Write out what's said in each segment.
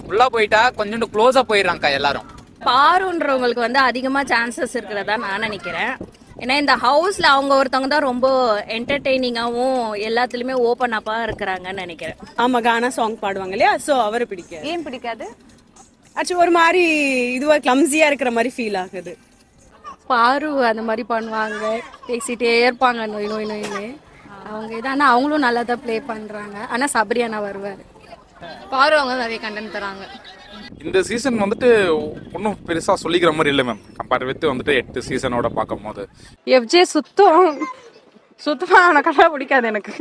உள்ள போயிட்டா கொஞ்சம் க்ளோஸா போயிடுறாங்க எல்லாரும். பாருன்றவங்களுக்கு வந்து அதிகமா சான்சஸ் இருக்கிறதா நான் நினைக்கிறேன். ஏன்னா இந்த ஹவுஸ்ல அவங்க ஒருத்தவங்க தான் ரொம்ப என்டர்டெய்னிங்காவும் எல்லாத்துலயுமே ஓப்பன் அப்பா இருக்கிறாங்கன்னு நினைக்கிறேன். ஆமா, கானா சாங் பாடுவாங்க இல்லையா, சோ அவரை பிடிக்காது. ஏன் பிடிக்காது? ஆக்சுவலி ஒரு மாதிரி இதுவா கிளம்ஸியா இருக்கிற மாதிரி ஃபீல் ஆகுது. பாரு அந்த மாதிரி பண்ணுவாங்க, பேசிட்டே இருப்பாங்க நோய் நோய் நோயின்னு. அவங்க இது ஆனால் அவங்களும் நல்லா தான் ப்ளே பண்றாங்க. ஆனா சபரியானா வருவாரு. பாரு அவங்க நிறைய கண்டென்ட் தராங்க. இந்த சீசன் வந்துட்டு ஒன்றும் பெருசா சொல்லிக்கிற மாதிரி இல்லை மேம், கம்பேர் வித் வந்துட்டு 8 சீசனோட பார்க்கும் போது. எஃப்ஜே சுத்தமா அவனை கண்டா பிடிக்காது எனக்கு.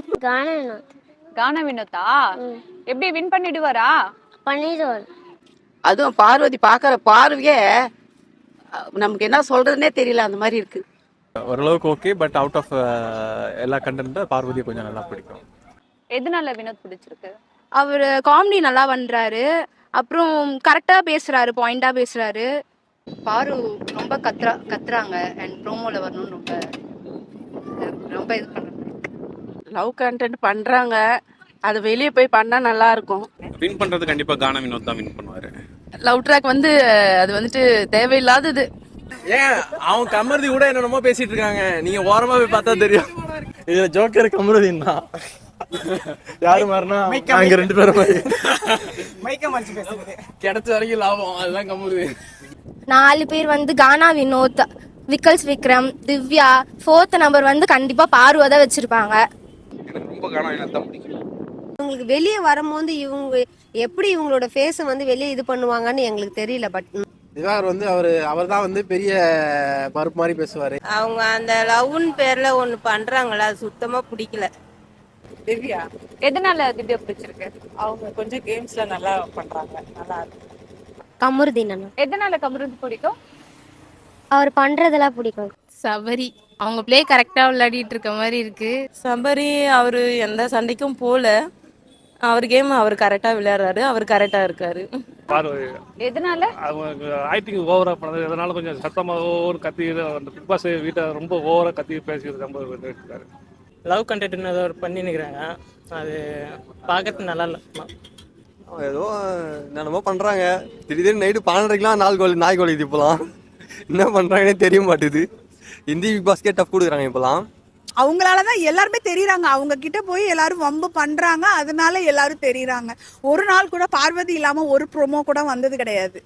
கானா வினோதா எப்படி வின் பண்ணிடுவாரா? பண்ணிடுவார். அதுவும் பார்வதி பாக்குற பார்வையே நமக்கு என்ன சொல்றதுன்னே தெரியல, அந்த மாதிரி இருக்கு. ஓரளவுக்கு ஓகே, பட் அவுட் ஆஃப் எல்லா கண்டென்ட் பார்வதியை கொஞ்சம் நல்லா பிடிக்கும். எதனால வினோத் பிடிச்சிருக்கு? அவர் காமெடி நல்லா பண்றாரு, அப்புறம் கரெக்டா பேசுறாரு, பாயிண்டா பேசுறாரு. பாரு ரொம்ப கத்துறாங்க அண்ட் ப்ரோமோல வரணும்னு ரொம்ப இது பண்றாங்க. லவ் கண்டென்ட் பண்றாங்க, அது வெளியே போய் பண்ணா நல்லா இருக்கும். வின் பண்றது கண்டிப்பா கானா வினோத் தான் வின் பண்ணுவாரு. லவ் ட்ராக் வந்து அது வந்துட்டு தேவையில்லாதது. ஏன் அவன் கமருதி கூட என்னென்னமோ பேசிட்டு இருக்காங்க, நீங்க ஓரமா போய் பார்த்தா தெரியும். இதுல ஜோக்கர் கமருதீன் தான். யாரு மாதிரினா அங்க 2 பேரும் கிடைச்ச வரைக்கும் லாபம், அதுதான் கமருதீன். 4 பேர் வந்து கானா வினோத், விக்கல்ஸ் விக்ரம், திவ்யா, 4th நம்பர் வந்து கண்டிப்பா பார்வை தான் வச்சிருப்பாங்க. எனக்கு ரொம்ப கானா வினோத் தான் பிடிக்கும். இவங்களுக்கு வெளியே வரும்போது இவங்க எப்படி இவங்களோட ஃபேஸை வந்து வெளியே இது பண்ணுவாங்கன்னு எங்களுக்கு தெரியல. பட் திவாகர் வந்து அவர் தான் வந்து பெரிய பருப்பு மாதிரி பேசுவாரு. அவங்க அந்த லவ்னு பேர்ல ஒண்ணு பண்றாங்களா, அது சுத்தமா பிடிக்கல. திவ்யா எதனால திவ்யா பிடிச்சிருக்கு? அவங்க கொஞ்சம் கேம்ஸ்ல நல்லா பண்றாங்க, நல்லா இருக்கு. கமருதீன் எதனால கமருதீன் பிடிக்கும்? அவர் பண்றதெல்லாம் பிடிக்கும். சபரி அவங்க ப்ளே கரெக்டா விளையாடிட்டு இருக்க மாதிரி இருக்கு. சபரி அவரு எந்த சண்டைக்கும் போல, அவர் கேம் அவர் கரெக்டா விளையாடுறாரு, அவர் கரெக்டா இருக்காரு. எதனால? அவங்க ஆக்டிங் ஓவரா பண்ணது, அதனால கொஞ்சம் சத்தமா ஓவர் கத்தி, அந்த பிக் பாஸ் வீட்டை ரொம்ப ஓவரா கத்தி பேசிக்கிறது ரொம்ப இருக்காரு. லவ் கண்டென்ட் ஏதோ பண்ணி நிற்கிறாங்க, அது பார்க்கறது நல்லா இல்லை. ஏதோ என்னென்னமோ பண்றாங்க, திடீர்னு நைட்டு 12:30 நாய் கோழி இப்போலாம் என்ன பண்றாங்கன்னே தெரிய மாட்டேது. இந்தி பிக் பாஸ்கே டஃப் கொடுக்குறாங்க இப்போலாம். அவங்களாலதான் எல்லாருமே தெரியுறாங்க, அவங்க கிட்ட போய் எல்லாரும் வம்பு பண்றாங்க, அதனால எல்லாரும் தெரியுறாங்க. ஒரு நாள் கூட பார்வதி இல்லாம ஒரு ப்ரோமோ கூட வந்தது கிடையாது.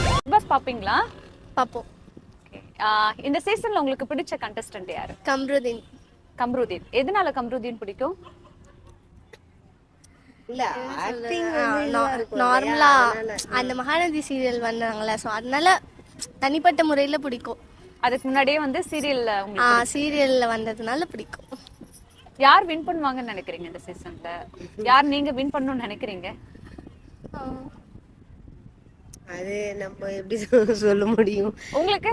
பிக் பாஸ் பாப்பீங்களா? பாப்போம். இந்த சீசன்ல உங்களுக்கு பிடிச்ச கண்டஸ்டன்ட் யாரு? கமருதீன். கமருதீன். எதனால கமருதீன் பிடிக்கும்? இல்ல நார்மலா அந்த மகாநதி சீரியல் வந்தாங்களா, சோ அதனால தனிப்பட்ட முறையில பிடிக்கும். அதுக்கு முன்னாடியே வந்து சீரியல்ல வந்ததுனால பிடிக்கும். யார் வின் பண்ணுவாங்கன்னு நினைக்கிறீங்க இந்த சீசன்ல? யார் நீங்க வின் பண்ணணும்னு நினைக்கிறீங்க? அது நம்ம எப்படி சொல்ல முடியும்? உங்களுக்கு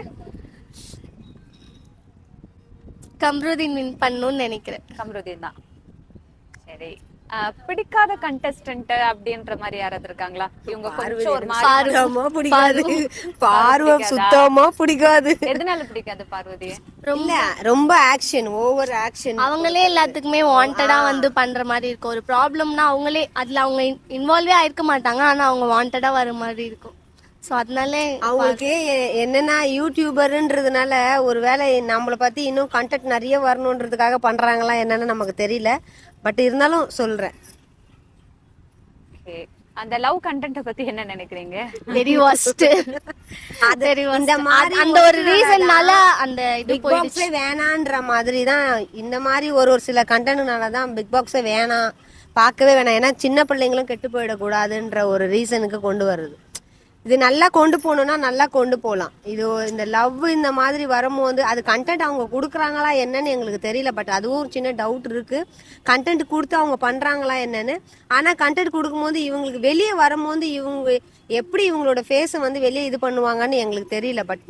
கமருதீன் வின் பண்ணணும்னு நினைக்கிறேன். கமருதீன் தான். சரி, பிடிக்காத கண்டஸ்டன்ட் அப்படின்ற மாதிரி யாராவது இருக்காங்க? இவங்க கொஞ்சம் ஒரு மாதிரி பார்வை சுத்தமா பிடிக்காது. எதனால பிடிக்காது பார்வதி? ரொம்ப ஆக்ஷன், ஓவர் ஆக்ஷன். அவங்களே எல்லாத்துக்குமே வாண்டடா வந்து பண்ற மாதிரி இருக்கும். ஒரு ப்ராப்ளம்னா அவங்களே அதுல அவங்க இன்வால்வே ஆயிருக்க மாட்டாங்க, ஆனா அவங்க வாண்டடா வர மாதிரி இருக்கும். ஸோ அதனால அவங்களுக்கு என்னன்னா யூடியூபர்ன்றதுனால ஒருவேளை நம்மளை பத்தி இன்னும் கண்டென்ட் நிறைய வரணுன்றதுக்காக பண்றாங்களா என்னன்னு நமக்கு தெரியல. பட் இருந்தாலும் சொல்றேன். அந்த லவ் கண்டென்ட் பத்தி என்ன நினைக்கிறீங்க? Very worst. இந்த மாதிரி அந்த ஒரு ரீசன்னால அந்த பிக் பாக்ஸே வேணான்ற மாதிரி தான். இந்த மாதிரி ஒரு சில கண்டென்ட்னால தான் பிக் பாக்ஸே வேணாம், பார்க்கவே வேணாம். ஏன்னா சின்ன பிள்ளைங்களும் கெட்டு போயிடக்கூடாதுன்ற ஒரு ரீசனுக்கு கொண்டு வருது. இது நல்லா கொண்டு போகணும்னா நல்லா கொண்டு போகலாம். இது இந்த லவ் இந்த மாதிரி வரும்போது அது கண்டென்ட் அவங்க கொடுக்குறாங்களா என்னன்னு எங்களுக்கு தெரியல. பட் அதுவும் ஒரு சின்ன டவுட் இருக்கு, கண்டென்ட் கொடுத்து அவங்க பண்றாங்களா என்னன்னு. ஆனா கண்டென்ட் கொடுக்கும்போது இவங்களுக்கு வெளியே வரும்போது இவங்க எப்படி இவங்களோட ஃபேஸை வந்து வெளியே இது பண்ணுவாங்கன்னு எங்களுக்கு தெரியல. பட்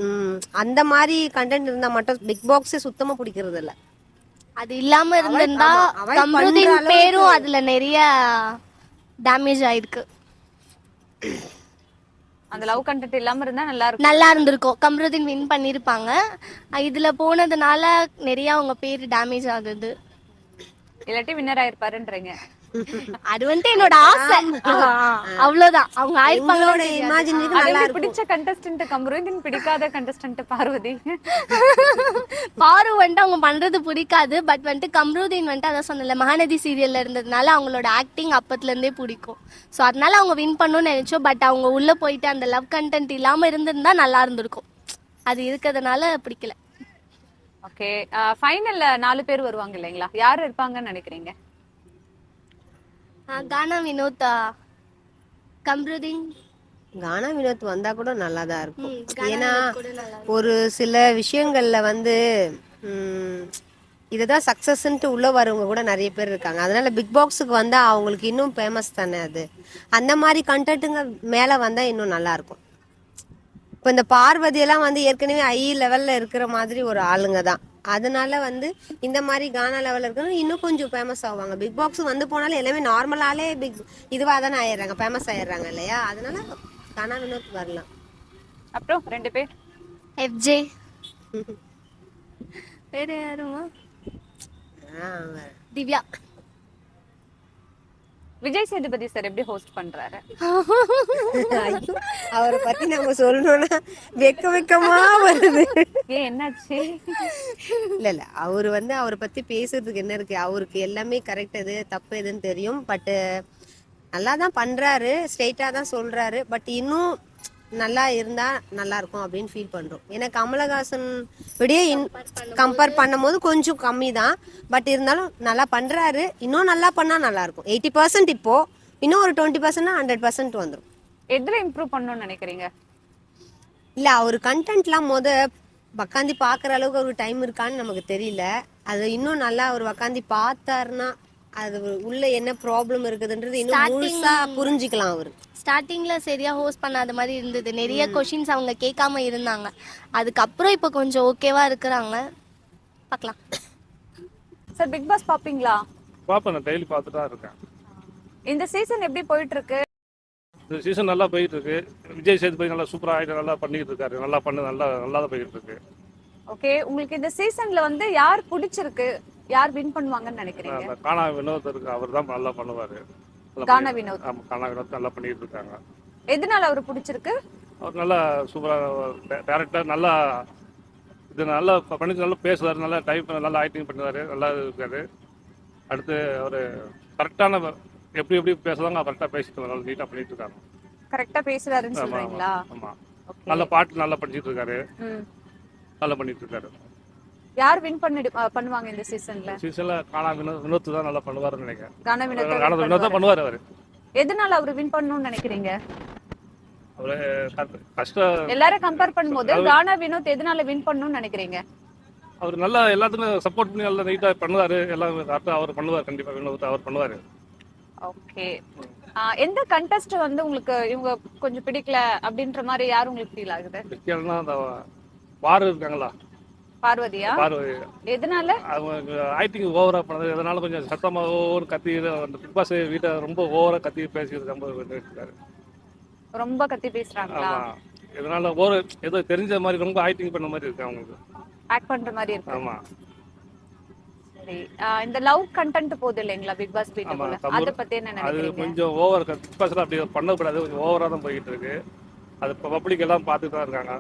அந்த மாதிரி கண்டென்ட் இருந்தா மட்டும் பிக் பாக்ஸே சுத்தமா பிடிக்கிறது இல்ல. அது இல்லாம இருந்திருந்தா கமருதீன் பேரும் அதுல நிறைய டேமேஜ் ஆயிருக்கு. அந்த லவ் கண்டென்ட் இல்லாம இருந்தா நல்லா இருந்திருக்கும். கமருதீன் வின் பண்ணிருப்பாங்க. இதுல போனதுனால நிறைய அவங்க பேர் டேமேஜ் ஆகுது. இல்லாட்டி வின்னர் ஆயிருப்பாருன்றீங்க. அது வந்துட்டு என்னோட ஆசை, அவ்வளவுதான். அவங்க ஆயிருப்பாங்களோட இமேஜினேஷன் அது நல்லா எப்படி இருக்கும். பிடிச்ச கண்டஸ்டன்ட் கம்ருதீன், பிடிக்காத கண்டஸ்டன்ட் பார்வதி? பாரு வந்துட்டு அவங்க பண்றது பிடிக்காது. பட் வந்துட்டு கம்ருதீன் வந்துட்டு அதான் சொன்னல, மகாநதி சீரியல்ல இருந்ததுனால அவங்களோட ஆக்டிங் அப்பத்துல இருந்தே பிடிக்கும். ஸோ அதனால அவங்க வின் பண்ணணும்னு நினைச்சோம். பட் அவங்க உள்ள போயிட்டு அந்த லவ் கண்டென்ட் இல்லாம இருந்திருந்தா நல்லா இருந்திருக்கும். அது இருக்கிறதுனால பிடிக்கல. ஓகே, ஃபைனல்ல 4 பேர் வருவாங்க இல்லைங்களா? யார் இருப்பாங்கன்னு நினைக்கிறீங்க? கானா வினோத், கம்ருதீன். கானா வினோத் வந்தா கூட நல்லா தான் இருக்கும். கானா ஏன்னா வினோத் கூட நல்லா இருக்கும். ஒரு சில விஷயங்கள்ல வந்து இதுதான் சக்சஸ்ன்ட்டு உள்ள வரவங்க கூட நிறைய பேர் இருக்காங்க. அதனால பிக் பாக்ஸுக்கு வந்தா அவங்களுக்கு இன்னும் ஃபேமஸ் தானே அது. அந்த மாதிரி கண்டென்ட்டுங்க மேல வந்தா இன்னும் நல்லா இருக்கும். இப்போ இந்த பார்வதி எல்லாம் வந்து ஏற்கனவே ஹை லெவல்ல இருக்கிற மாதிரி ஒரு ஆளுங்க தான். அதனால வந்து இந்த மாதிரி கானா லெவல்ல இருக்கிறவங்க இன்னும் கொஞ்சம் ஃபேமஸ் ஆவாங்க. பிக் பாக்ஸ் வந்து போனாலும் எல்லாமே நார்மலாலே இதுவாக தானே ஆயிடுறாங்க, ஃபேமஸ் ஆயிடுறாங்க இல்லையா? அதனால கானா வினோத் வரலாம். அப்புறம் 2 பேர் எஃப்ஜே. வேற யாருமா? திவ்யா. விஜய் சேதுபதி சார் எப்படி ஹோஸ்ட் பண்றாரு? ஐயோ, அவரை பத்தி நம்ம சொல்லணும்னா வெக்கமா வருது. ஏன், என்னாச்சு? இல்ல அவரு வந்து அவரை பத்தி பேசுறதுக்கு என்ன இருக்கு? அவருக்கு எல்லாமே கரெக்ட் எது தப்பு எதுன்னு தெரியும். பட் நல்லா தான் பண்றாரு, ஸ்ட்ரெயிட்டா தான் சொல்றாரு. பட் இன்னும் நல்லா இருந்தா நல்லா இருக்கும் அப்படின்னு ஃபீல் பண்றோம். ஏன்னா கமலஹாசன் விட கம்பேர் பண்ணும்போது கொஞ்சம் கம்மி தான். பட் இருந்தாலும் நல்லா பண்றாரு. இன்னும் நல்லா பண்ணா நல்லா இருக்கும். 80% இப்போ, இன்னும் ஒரு 20% 100% வந்துடும். எதுல இம்ப்ரூவ் பண்ணணும்னு நினைக்கிறீங்க? இல்ல அவரு கண்டென்ட்லாம் உக்காந்து பாக்குற அளவுக்கு ஒரு டைம் இருக்கான்னு நமக்கு தெரியல. அது இன்னும் நல்லா அவர் உக்காந்து பார்த்தாருன்னா அது உள்ள என்ன ப்ராப்ளம் இருக்குதுன்றது இன்னும் முழுசா புரிஞ்சுக்கலாம். அவரு ஸ்டார்டிங்ல சரியா ஹோஸ்ட் பண்ணாத மாதிரி இருந்தது. நிறைய கொஷின்ஸ் அவங்க கேட்காம இருந்தாங்க. அதுக்கப்புறம் இப்போ கொஞ்சம் ஓகேவா இருக்கிறாங்க. பார்க்கலாம். சார், பிக் பாஸ் பாப்பீங்களா? பார்ப்பேன், நான் டெய்லி பார்த்துட்டு தான் இருக்கேன். இந்த சீசன் எப்படி போயிட்டு இருக்கு? இந்த சீசன் நல்லா போயிட்டு இருக்கு. விஜய் சேதுபதி நல்லா சூப்பராக ஆகிட்டு நல்லா பண்ணிட்டு இருக்காரு. நல்லா தான் போயிட்டு இருக்கு. ஓகே, உங்களுக்கு இந்த சீசன்ல வந்து யார் பிடிச்சிருக்கு, யார் வின் பண்ணுவாங்கன்னு நினைக்கிறீங்க? கானா வினோத் இருக்கு, அவர் தான் நல்லா பண்ணுவாரு. கானா வினோத். ஆமா, கானா வினோத் நல்லா பண்ணிட்டு இருக்காங்க. எதனால அவர் பிடிச்சிருக்கு? அவர் நல்லா சூப்பராக டேரக்டர், நல்லா இது நல்லா பண்ணிட்டு நல்லா பேசுவார், நல்லா டைப் நல்லா ஆக்டிங் பண்ணுவார், நல்லா இருக்காரு. அடுத்து அவர் கரெக்டான எப்படி பேசுவாங்க கரெக்டாக பேசிட்டு நல்லா நீட்டாக பண்ணிட்டு இருக்காங்க. கரெக்டா பேசுறாருன்னு சொல்றீங்களா? ஆமா, நல்ல பாட்டு நல்லா படிச்சிட்டு இருக்காரு, நல்லா பண்ணிட்டு இருக்காரு. யார் வின் பண்ணுவாங்க இந்த சீசன்ல? கானா வினோத் தான் நல்லா பண்ணுவாருன்னு நினைக்கிறேன். கானா வினோத் தான் பண்ணுவார் அவரு. எதனால அவர் வின் பண்ணணும்னு நினைக்கிறீங்க? அவரு கஷ்டம் எல்லாரும் கம்பேர் பண்ணும்போது கானா வினோத் எதனால வின் பண்ணணும்னு நினைக்கிறீங்க? அவர் நல்லா எல்லாத்துக்கும் சப்போர்ட் பண்ணி நல்லா நீட்டா பண்ணுவாரு. எல்லாம் கரெக்டா அவர் பண்ணுவார். கண்டிப்பா வினோத் அவர் பண்ணுவாரு. ஓகே, எந்த கண்டெஸ்ட் வந்து உங்களுக்கு இவங்க கொஞ்சம் பிடிக்கல அப்படின்ற மாதிரி யார் உங்களுக்கு ஃபீல் ஆகுது? பிடிக்கலன்னா அந்த பாரு இருக்காங்களா, பார்வதியா? பார்வதி. எதனால? அவங்க ஆக்டிங் ஓவரா பண்ணது, எதனால கொஞ்சம் சத்தமா ஓவர் கத்தி அந்த பிக் பாஸ் வீட்டை ரொம்ப ஓவரா கத்தி பேசிட்டு ரொம்ப இருக்காரு. ரொம்ப கத்தி பேசுறாங்களா? ஆமா, இதனால ஓவர் ஏதோ தெரிஞ்ச மாதிரி ரொம்ப ஆக்டிங் பண்ண மாதிரி இருக்கு அவங்களுக்கு. ஆக்ட் பண்ற மாதிரி இருக்கு. ஆமா. சரி, இந்த லவ் கண்டென்ட் போகுது இல்லைங்களா பிக் பாஸ் வீட்டுக்குள்ள, அத பத்தி என்ன அது நினைக்கிறீங்க? கொஞ்சம் ஓவர் பிக் பாஸ்ல அப்படி பண்ணக்கூடாது, கொஞ்சம் ஓவரா தான் போயிட்டு இருக்கு. அது பப்ளிக் எல்லாம் பார்த்துட்டு தான் இருக்காங்க.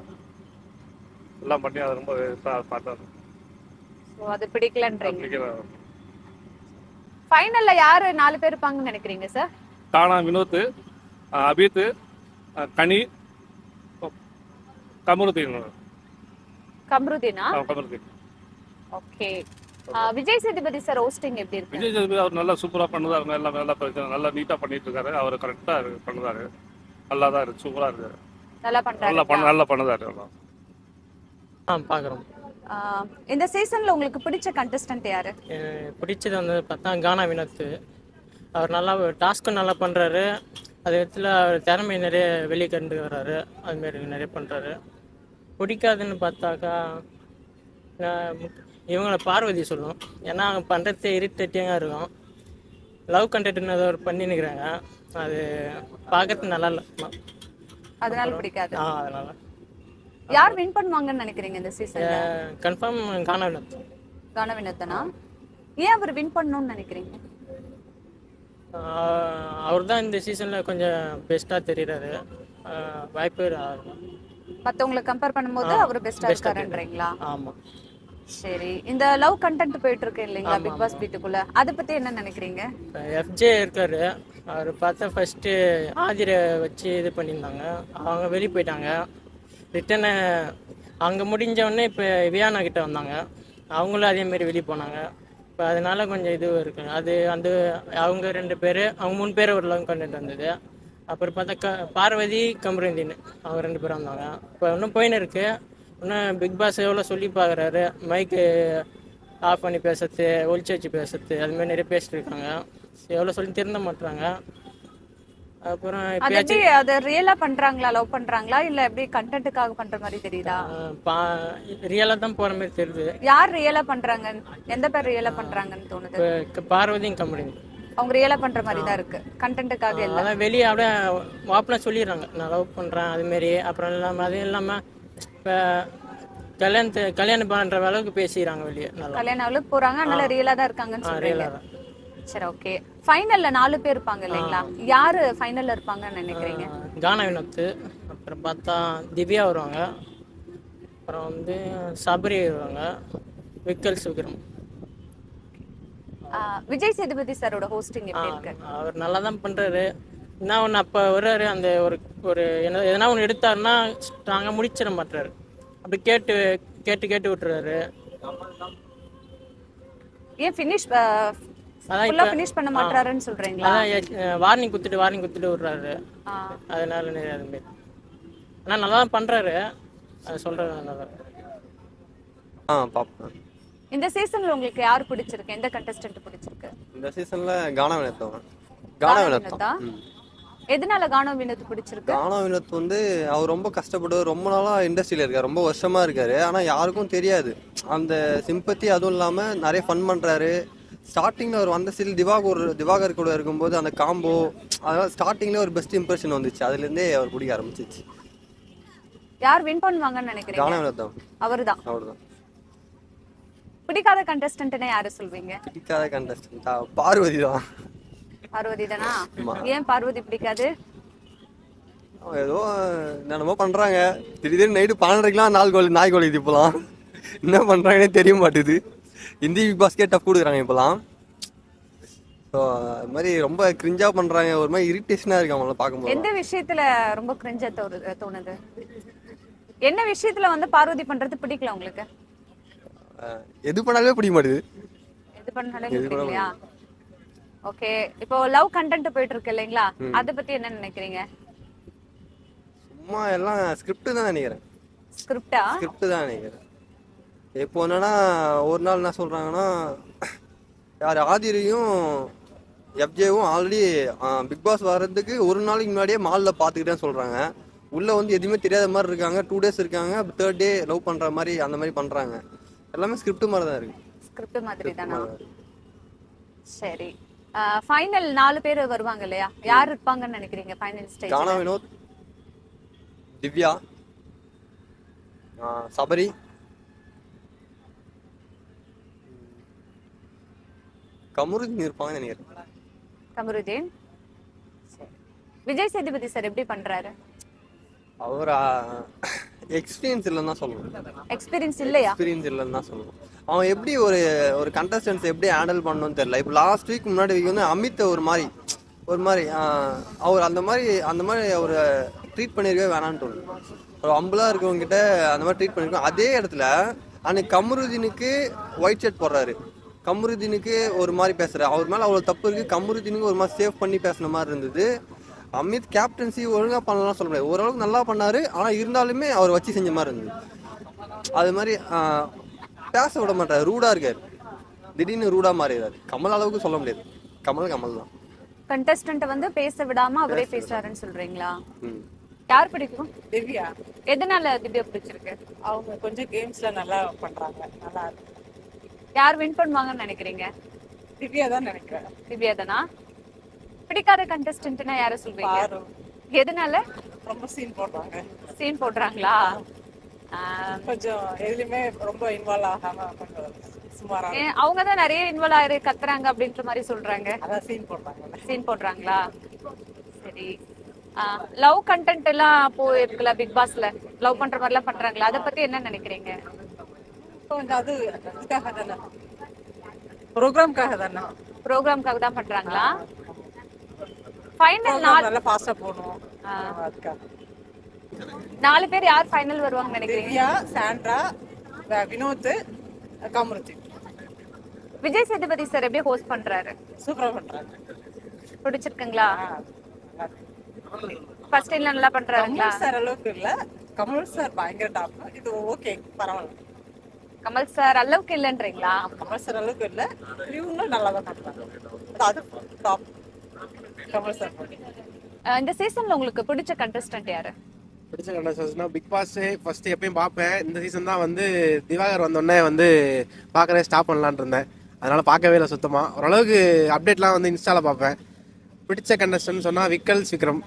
எல்லாம் பண்ணி அது ரொம்ப பார்த்தாங்க. சோ அது பிடிக்கலன்றீங்க. ஃபைனல்ல யாரு 4 பேர் இருப்பாங்கன்னு நினைக்கிறீங்க சார்? கானா வினோத், அபித், கனி, கமருதீன். கம்ருதீனா? Kamarudheen. Okay, Vijay Sethupathi sir hosting எப்படி இருக்கு? விஜய் சேதுபதி அவர் நல்லா சூப்பரா பண்ணுவாருங்க. எல்லாம் நல்லா நீட்டா பண்ணிட்டு இருக்காரு. அவர் கரெக்டா பண்ணுவாரு. நல்லா தான் இருக்கு, சூப்பரா இருக்கு. நல்லா பண்றாரு. நல்லா பண்ணுவாரு. எல்லாம் பார்க்குறோம். இந்த சீசன்ல உங்களுக்கு பிடிச்ச கண்டஸ்டன்ட் யாரு? பிடிச்சது வந்து பார்த்தா கானா வினோத். அவர் நல்லா டாஸ்க்கும் நல்லா பண்ணுறாரு. அதே இடத்துல அவர் திறமை நிறைய வெளியே கண்டு வர்றாரு. அதுமாரி நிறைய பண்ணுறாரு. பிடிக்காதுன்னு பார்த்தாக்கா இவங்கள பார்வதி சொல்லுவோம். ஏன்னா அவங்க பண்ணுறது இரிட்டேட்டிங்காக இருக்கும். லவ் கண்டென்ட்னு ஏதோ ஒரு பண்ணின்னுக்கிறாங்க. அது பார்க்கறதுக்கு நல்லா இல்லை, அதனால பிடிக்காது. அதனால யார் வின் பண்ணுவாங்கன்னு நினைக்கிறீங்க இந்த சீசன்ல? கன்ஃபார்ம் கானா வினோத். கானா வினோத்னா? ஏன் அவர் வின் பண்ணணும்னு நினைக்கிறீங்க? அவர் தான் இந்த சீசனில் கொஞ்சம் பெஸ்ட்டாக தெரியுறாரு. வாய்ப்பு மத்தவங்களை கம்பேர் பண்ணும்போது அவர் பெஸ்டா இருக்காருன்றீங்களா? ஆமாம். சரி, இந்த லவ் கண்டென்ட் போயிட்டு இருக்கு இல்லைங்களா பிக் பாஸ் வீட்டுக்குள்ள, அதை பத்தி என்ன நினைக்கிறீங்க? எஃப்ஜே இருக்காரு. அவர் பார்த்தா ஃபர்ஸ்ட்டு ஆதிரை வச்சு இது பண்ணியிருந்தாங்க. அவங்க வெளியே போயிட்டாங்க. ரிட்டனை அங்கே முடிஞ்சவொடனே இப்போ வியானா கிட்ட வந்தாங்க. அவங்களும் அதேமாரி வெளியே போனாங்க. இப்போ அதனால கொஞ்சம் இது இருக்குது. அது அந்த அவங்க 2 பேர், அவங்க 3 பேர் ஒரு லவ் கண்டென்ட் வந்தது. அப்புறம் பார்த்தா பார்வதி கமருதீன் அவங்க 2 பேரும் வந்தாங்க. இப்போ இன்னும் போயின்னு இருக்கு. இன்னும் பிக் பாஸ் எவ்வளோ சொல்லி பார்க்குறாரு, மைக்கு ஆஃப் பண்ணி பேசுறது, ஒளிச்சு வச்சு பேசுறது, அதுமாதிரி நிறைய பேசிட்டு இருக்காங்க. எவ்வளோ சொல்லி திருந்த மாட்டுறாங்க. அப்புறம் அது எப்படி அது ரியலா பண்றாங்களா, லவ் பண்றாங்களா இல்ல எப்படி கண்டென்ட்டுக்காக பண்ற மாதிரி தெரியுதா? ரியலா தான் போற மாதிரி தெரியுது. யார் ரியலா பண்றாங்க, எந்த பேர் ரியலா பண்றாங்கன்னு தோணுது? பார்வதியும் கம்பெனி அவங்க ரியலா பண்ற மாதிரி தான் இருக்கு, கண்டென்ட்டுக்காக இல்ல. அதான் வெளியே அப்படியே வாப்பெல்லாம் சொல்லிடுறாங்க, நான் லவ் பண்றேன் அதுமாரி. அப்புறம் இல்லாம அது இல்லாம இப்போ கல்யாணம் பண்ற அளவுக்கு பேசிடுறாங்க வெளியே. கல்யாணம் அளவுக்கு போறாங்க, அதனால ரியலா தான் இருக்காங்கன்னு சொல்றீங்க. சரி, ஓகே. ஃபைனல்ல 4 பேர் இருப்பாங்க இல்லைங்களா, யாரு ஃபைனல்ல இருப்பாங்கன்னு நினைக்கிறீங்க? கானா வினோத், அப்புறம் பார்த்தா திவ்யா வருவாங்க, அப்புறம் வந்து சபரி வருவாங்க, விக்கல் சுகிரம். விஜய் சேதுபதி சாரோட ஹோஸ்டிங் எப்படி இருக்கு? அவர் நல்லா தான் பண்றாரு. என்ன ஒன்று அப்போ வர்றாரு, அந்த ஒரு எதனா ஒன்று எடுத்தாருன்னா ஸ்ட்ராங்காக முடிச்சிட மாட்டாரு. அப்படி கேட்டு கேட்டு கேட்டு விட்டுறாரு. ஏன் ஃபினிஷ் பண்ண மாட்டாருன்னு சொல்றீங்களா? அதான் வார்னிங் குத்துட்டு விடுறாரு. அதனால நிறைய அது மாதிரி. ஆனால் நல்லா தான் பண்றாரு, அது சொல்றது நல்லா. பார்ப்பேன். இந்த சீசன்ல உங்களுக்கு யார் பிடிச்சிருக்கு, எந்த கண்டெஸ்டன்ட் பிடிச்சிருக்கு? இந்த சீசன்ல கானா வினோத். எதனால கானா வினோத் பிடிச்சிருக்கு? கானா வினோத் வந்து அவர் ரொம்ப கஷ்டப்பட்டு ரொம்ப நாளா இண்டஸ்ட்ரியில இருக்காரு, ரொம்ப வருஷமா இருக்காரு. ஆனா யாருக்கும் தெரியாது அந்த சிம்பத்தி. அதுவும் இல்லாம நிறைய ஃபன் பண்றாரு. ஸ்டார்டிங்ல அவர் வந்த சீல் திவாகர் கூட இருக்கும்போது அந்த காம்போ, அதனால ஸ்டார்டிங்ல ஒரு பெஸ்ட் இம்ப்ரெஷன் வந்துச்சு. அதுல இருந்தே அவர் பிடிக்க ஆரம்பிச்சிச்சு. யார் வின் பண்ணுவாங்கன்னு நினைக்கிறீங்க? கானா வினோத் தான். அவர்தான். பிடிக்காத கண்டெஸ்டன்ட்னா யாரை சொல்வீங்க? பிடிக்காத கண்டெஸ்டன்ட் பார்வதி தான். பார்வதி தானா? ஏன் பார்வதி பிடிக்காது? ஏதோ என்னமோ பண்றாங்க. திடீர்னு நைட்டு 12:30 நாய் கோழி இப்போலாம் என்ன பண்றாங்கன்னே தெரிய மாட்டுது. இந்தி பிக் பாஸ்கே டஃப் கொடுக்குறாங்க இப்போலாம். ஸோ அது மாதிரி ரொம்ப கிரிஞ்சா பண்றாங்க. ஒரு மாதிரி இரிட்டேஷனா இருக்கு அவங்கள பார்க்கும்போது. எந்த விஷயத்துல ரொம்ப கிரிஞ்சா தோணுது? என்ன விஷயத்துல வந்து பார்வதி பண்றது பிடிக்கல உங்களுக்கு? எது பண்ணாலுமே பிடிக்க மாட்டுது. எது பண்ணாலும் பிடிக்கலையா? ஓகே, இப்போ லவ் கண்டென்ட் போயிட்டு இருக்கு இல்லைங்களா, அத பத்தி என்ன நினைக்கிறீங்க? சும்மா எல்லாம் ஸ்கிரிப்ட் தான் நினைக்கிறேன். ஸ்கிரிப்ட் தான் நினைக்கிறேன். இப்போ என்னன்னா ஒரு நாள் என்ன சொல்றாங்கன்னா, யார் ஆதிரையும் எஃப்ஜேவும் ஆல்ரெடி பிக் பாஸ் வர்றதுக்கு ஒரு நாளைக்கு முன்னாடியே மாலில் பார்த்துக்கிட்டேன்னு சொல்றாங்க. உள்ள வந்து எதுவுமே தெரியாத மாதிரி இருக்காங்க. 2 days இருக்காங்க, 3rd day லவ் பண்ற மாதிரி அந்த மாதிரி பண்றாங்க. எல்லாமே ஸ்கிரிப்ட் மாதிரி தான் இருக்கு. ஸ்கிரிப்ட் மாதிரி தானா? சரி, ஃபைனல் 4 பேர் வருவாங்க இல்லையா, யார் இருப்பாங்கன்னு நினைக்கிறீங்க ஃபைனல் ஸ்டேஜ்? கானா வினோத், திவ்யா, சபரி, கமருதீன் இருப்பாங்கன்னு நினைக்கிறேன். கமருதீன். விஜய் சேதுபதி சார் எப்படி பண்றாரு? அவர் எக்ஸ்பீரியன்ஸ் இல்லைன்னு தான் சொல்லணும். எக்ஸ்பீரியன்ஸ் இல்லைன்னு தான் சொல்லணும். அவன் எப்படி ஒரு கண்டஸ்டன்ஸ் எப்படி ஹேண்டில் பண்ணணும்னு தெரியல. இப்போ லாஸ்ட் வீக் முன்னாடி வந்து அமித் ஒரு மாதிரி அவர் அந்த மாதிரி அவர் ட்ரீட் பண்ணியிருக்கவே வேணான்னு தோணுது. ஒரு அம்பலாக இருக்கவங்ககிட்ட அந்த மாதிரி ட்ரீட் பண்ணியிருக்கோம். அதே இடத்துல அன்னைக்கு கமருதீனுக்கு ஒயிட் ஷர்ட் போடுறாரு, கமருதீனுக்கு ஒரு மாதிரி பேசுறாரு. அவர் மேலே அவ்வளோ தப்பு இருக்குது. கமருதீனுக்கு ஒரு மாதிரி சேவ் பண்ணி பேசுன மாதிரி இருந்தது. அமித் கேப்டன்சி ஒழுங்காக பண்ணலாம் சொல்ல முடியாது, ஓரளவுக்கு நல்லா பண்ணாரு. ஆனால் இருந்தாலுமே அவர் வச்சு செஞ்ச மாதிரி இருந்தது. அது மாதிரி பேச விட மாட்டாரு, ரூடா இருக்காரு. திடீர்னு ரூடா மாறிடுறாரு. கமல் அளவுக்கு சொல்ல முடியாது. கமல் தான். கண்டஸ்டன்ட் வந்து பேச விடாம அவரே பேசுறாருன்னு சொல்றீங்களா? யார் பிடிக்கும்? திவ்யா. எதனால திவ்யா பிடிச்சிருக்கு? அவங்க கொஞ்சம் கேம்ஸ்ல நல்லா பண்றாங்க, நல்லா இருக்கு. யார் வின் பண்ணுவாங்கன்னு நினைக்கிறீங்க? திவ்யா தான் நினைக்கிறேன். திவ்யா தானா? பிடிக்காத கண்டஸ்டன்ட்னா யாரை சொல்வீங்க? எதனால? ரொம்ப சீன் போடுறாங்களா? கொஞ்சம் எதுலயுமே ரொம்ப இன்வால்வ் ஆகாம பண்றது. சுமாரா அவங்க தான் நிறைய இன்வால்வ் ஆயிரு கத்துறாங்க அப்படின்ற மாதிரி சொல்றாங்க. அதான் சீன் போடுறாங்க. சீன் போடுறாங்களா? சரி. லவ் கண்டென்ட் எல்லாம் போயிருக்குல்ல பிக் பாஸ்ல, லவ் பண்ற மாதிரி எல்லாம் பண்றாங்களா, அதை பத்தி என்ன நினைக்கிறீங்க? கொஞ்சம் அது இதுக்காக தானே, ப்ரோக்ராம்காக தானே, ப்ரோக்ராம்காக தான் பண்றாங்களா? ஃபைனல் நல்லா ஃபாஸ்டா போகணும் அதுக்காக. 4 பேர் யார் ஃபைனல் வருவாங்கன்னு நினைக்கிறீங்க? திவ்யா, சாண்ட்ரா, வினோத், கமருதீன். விஜய் சேதுபதி சார் எப்படி ஹோஸ்ட் பண்றாரு? சூப்பரா பண்றாங்க. பிடிச்சிருக்குங்களா? ஃபர்ஸ்ட் என்ன நல்லா பண்றாருங்களா? கமல் சார் அளவுக்கு இல்ல, கமல் சார் பயங்கர டாப். இது ஓகே, பரவாயில்ல. கமல் சார் அளவுக்கு இல்லன்றீங்களா? கமல் சார் அளவுக்கு இல்ல, இவங்களும் நல்லா தான் பண்றாங்க. அது டாப் கமல் சார். இந்த சீசன்ல உங்களுக்கு பிடிச்ச கண்டஸ்டன்ட் யாரு? பிடிச்ச கண்டஸ்டன்ஸ்னா பிக் பாஸ் ஃபர்ஸ்ட் எப்பயும் பார்ப்பேன். இந்த சீசன் தான் வந்து திவாகர் வந்தோடனே வந்து பார்க்கறதே ஸ்டாப் பண்ணலான்னு இருந்தேன். அதனால பார்க்கவே இல்லை சுத்தமாக. ஓரளவுக்கு அப்டேட்லாம் வந்து இன்ஸ்டாவில் பார்ப்பேன். பிடிச்ச கண்டஸ்டன்ட் சொன்னால் விக்கல் விக்ரம்,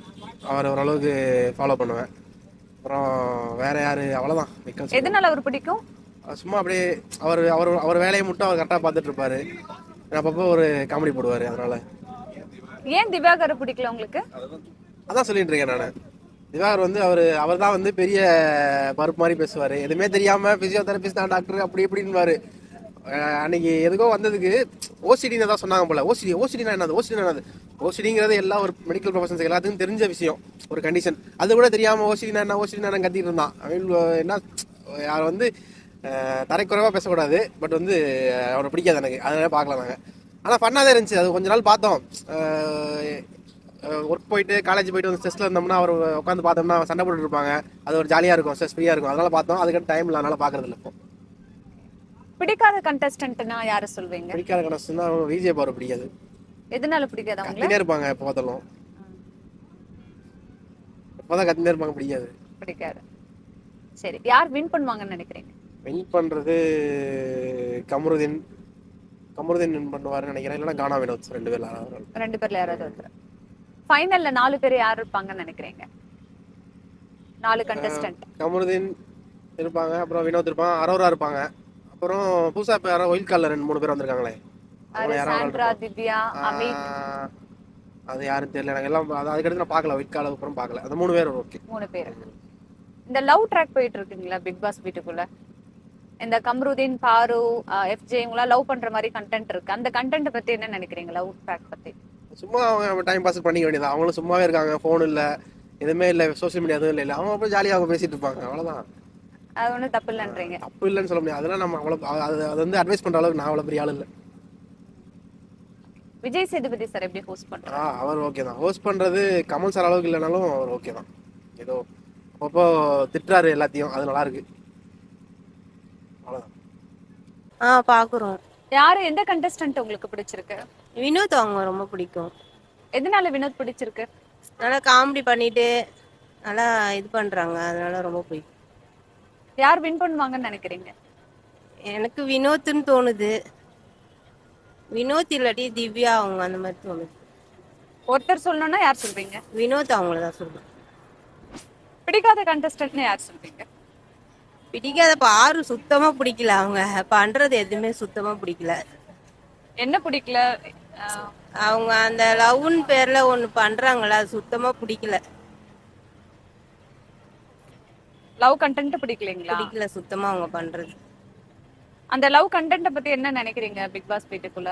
அவர் ஓரளவுக்கு ஃபாலோ பண்ணுவேன். அப்புறம் வேற யாரு, அவ்வளோதான். விக்கல். எதனால அவர் பிடிக்கும்? சும்மா அப்படியே அவர் அவர் அவர் வேலையை மட்டும் அவர் கரெக்டாக பார்த்துட்டு இருப்பாரு. அப்பப்போ ஒரு காமெடி போடுவார். அதனால. ஏன் திவாகரை பிடிக்கல உங்களுக்கு? அதான் சொல்லிட்டு இருக்கேன் நான். திவாகர் வந்து அவர் தான் வந்து பெரிய பருப்பு மாதிரி பேசுவார். எதுவுமே தெரியாமல் பிசியோதெரபிஸ்ட் தான் டாக்டர் அப்படி இப்படின்வாரு. அன்னைக்கு எதுக்கோ வந்ததுக்கு ஓசிடின்னு தான் சொன்னாங்க போல. ஓசிடினா என்னது, ஓசிடிங்கிறது எல்லா ஒரு மெடிக்கல் ப்ரொஃபஷன்ஸ் எல்லாத்துக்கும் தெரிஞ்ச விஷயம், ஒரு கண்டிஷன். அது கூட தெரியாமல் ஓசிடினா என்ன கத்திட்டு இருந்தான். என்ன யார் வந்து தரைக்குறைவாக பேசக்கூடாது, பட் வந்து அவரை பிடிக்காது எனக்கு. அதனால பார்க்கலாம் நாங்கள். ஆனால் ஃபன்னாக தான் இருந்துச்சு. அது கொஞ்ச நாள் பார்த்தோம். ஒர்க் போயிட்டு காலேஜ் போயிட்டு வந்து ஸ்ட்ரெஸ்ல இருந்தோம்னா அவர் உட்காந்து பார்த்தோம்னா சண்டை போட்டுட்டு இருப்பாங்க. அது ஒரு ஜாலியாக இருக்கும், ஸ்ட்ரெஸ் ஃப்ரீயாக இருக்கும். அதனால பார்த்தோம். அதுக்கு டைம் இல்லை, அதனால பார்க்கறது இல்லை. இப்போ பிடிக்காத கண்டஸ்டன்ட்னா யார சொல்வீங்க? பிடிக்காத கண்டஸ்டன்ட்னா விஜய் பாரு பிடிக்காது. எதனால பிடிக்காது அவங்கள? கத்தினே இருப்பாங்க எப்போ பார்த்தாலும். எப்போதான் கத்தினே இருப்பாங்க, பிடிக்காது. பிடிக்காது. சரி, யார் வின் பண்ணுவாங்கன்னு நினைக்கிறீங்க? வின் பண்றது கமருதீன் வின் பண்ணுவாருன்னு நினைக்கிறேன். இல்லைன்னா கானா வினோத். 2 பேர்ல யாராவது ஒருத்தர். ஃபைனல்ல 4 பேர் யார் இருப்பாங்கன்னு நினைக்கிறீங்க? 4 கண்டஸ்டன்ட். கமருதீன் இருப்பாங்க, அப்புறம் வினோத் இருப்பாங்க, அரோரா இருப்பாங்க, அப்புறம் புதுசா இப்ப யாரோ ஒயில்ட் கார்ட்ல 2-3 பேர் வந்திருக்காங்களே. சாண்ட்ரா, திவ்யா, அமித். அது யாரும் தெரியல எனக்கு. எல்லாம் அதுக்கடுத்து நான் பார்க்கல, ஒயில்ட் கார்டு அப்புறம் பார்க்கல. அந்த 3 பேர் ஓகே. 3 பேர். இந்த லவ் ட்ராக் போயிட்டு இருக்குங்களா பிக் பாஸ் வீட்டுக்குள்ள? இந்த கம்ருதீன், பாரு, எஃப்ஜே இவங்களா லவ் பண்ற மாதிரி கண்டென்ட் இருக்கு. அந்த கண்டென்ட் பத்தி என்ன நினைக்கிறீங்க? லவ் ட்ராக் பத்தி சும்மா அவங்க டைம் பாஸ் பண்ணிக்க வேண்டியது. அவங்களும் சும்மாவே இருக்காங்க, ஃபோன் இல்ல, எதுவுமே இல்ல, சோசியல் மீடியா எதுவும் இல்லை. அவங்க அப்புறம் ஜாலியாக அவங்க பேசிட்டு இருப்பாங்க, அவ்வளவுதான். அது ஒன்றும் தப்பு இல்லைன்றீங்க? தப்பு இல்லைன்னு சொல்ல முடியாது. அதெல்லாம் நம்ம அவ்வளோ அது வந்து அட்வைஸ் பண்ற அளவுக்கு நான் அவ்வளோ பெரிய ஆள் இல்லை. விஜய் சேதுபதி சார் எப்படி ஹோஸ்ட் பண்றாரு? அவர் ஓகே தான். ஹோஸ்ட் பண்றது கமல் சார் அளவுக்கு இல்லைனாலும் அவர் ஓகே தான். ஏதோ அப்பப்போ திட்டுறாரு எல்லாத்தையும், அது நல்லா இருக்கு. அவ்வளோதான். பாக்குறோம். யாரு, எந்த கண்டஸ்டன்ட் உங்களுக்கு பிடிச்சிருக்கு? வினோத் அவங்க ரொம்ப பிடிக்கும். எதனால வினோத் பிடிச்சிருக்கு? நல்லா காமெடி பண்ணிட்டு நல்லா இது பண்றாங்க, அதனால ரொம்ப பிடிக்கும். யார் வின் பண்ணுவாங்கன்னு நினைக்கிறீங்க? எனக்கு வினோத்னு தோணுது. வினோத் இல்லாட்டி திவ்யா அவங்க, அந்த மாதிரி தோணுது. ஒருத்தர் சொல்லணும்னா யார் சொல்றீங்க? வினோத் அவங்கள தான் சொல்றேன். பிடிக்காத கண்டஸ்டன்ட்னு யார் சொல்றீங்க? பிடிக்காத பாரு சுத்தமா பிடிக்கல. அவங்க பண்றது எதுவுமே சுத்தமா பிடிக்கல. என்ன பிடிக்கல? அவங்க அந்த லவ்னு பேர்ல ஒண்ணு பண்றாங்கல்ல, அது சுத்தமா பிடிக்கல. லவ் கண்டென்ட் பிடிக்கலீங்களா? பிடிக்கல சுத்தமா அவங்க பண்றது. அந்த லவ் கண்டென்ட் பத்தி என்ன நினைக்கிறீங்க பிக் பாஸ் வீட்டுக்குள்ள?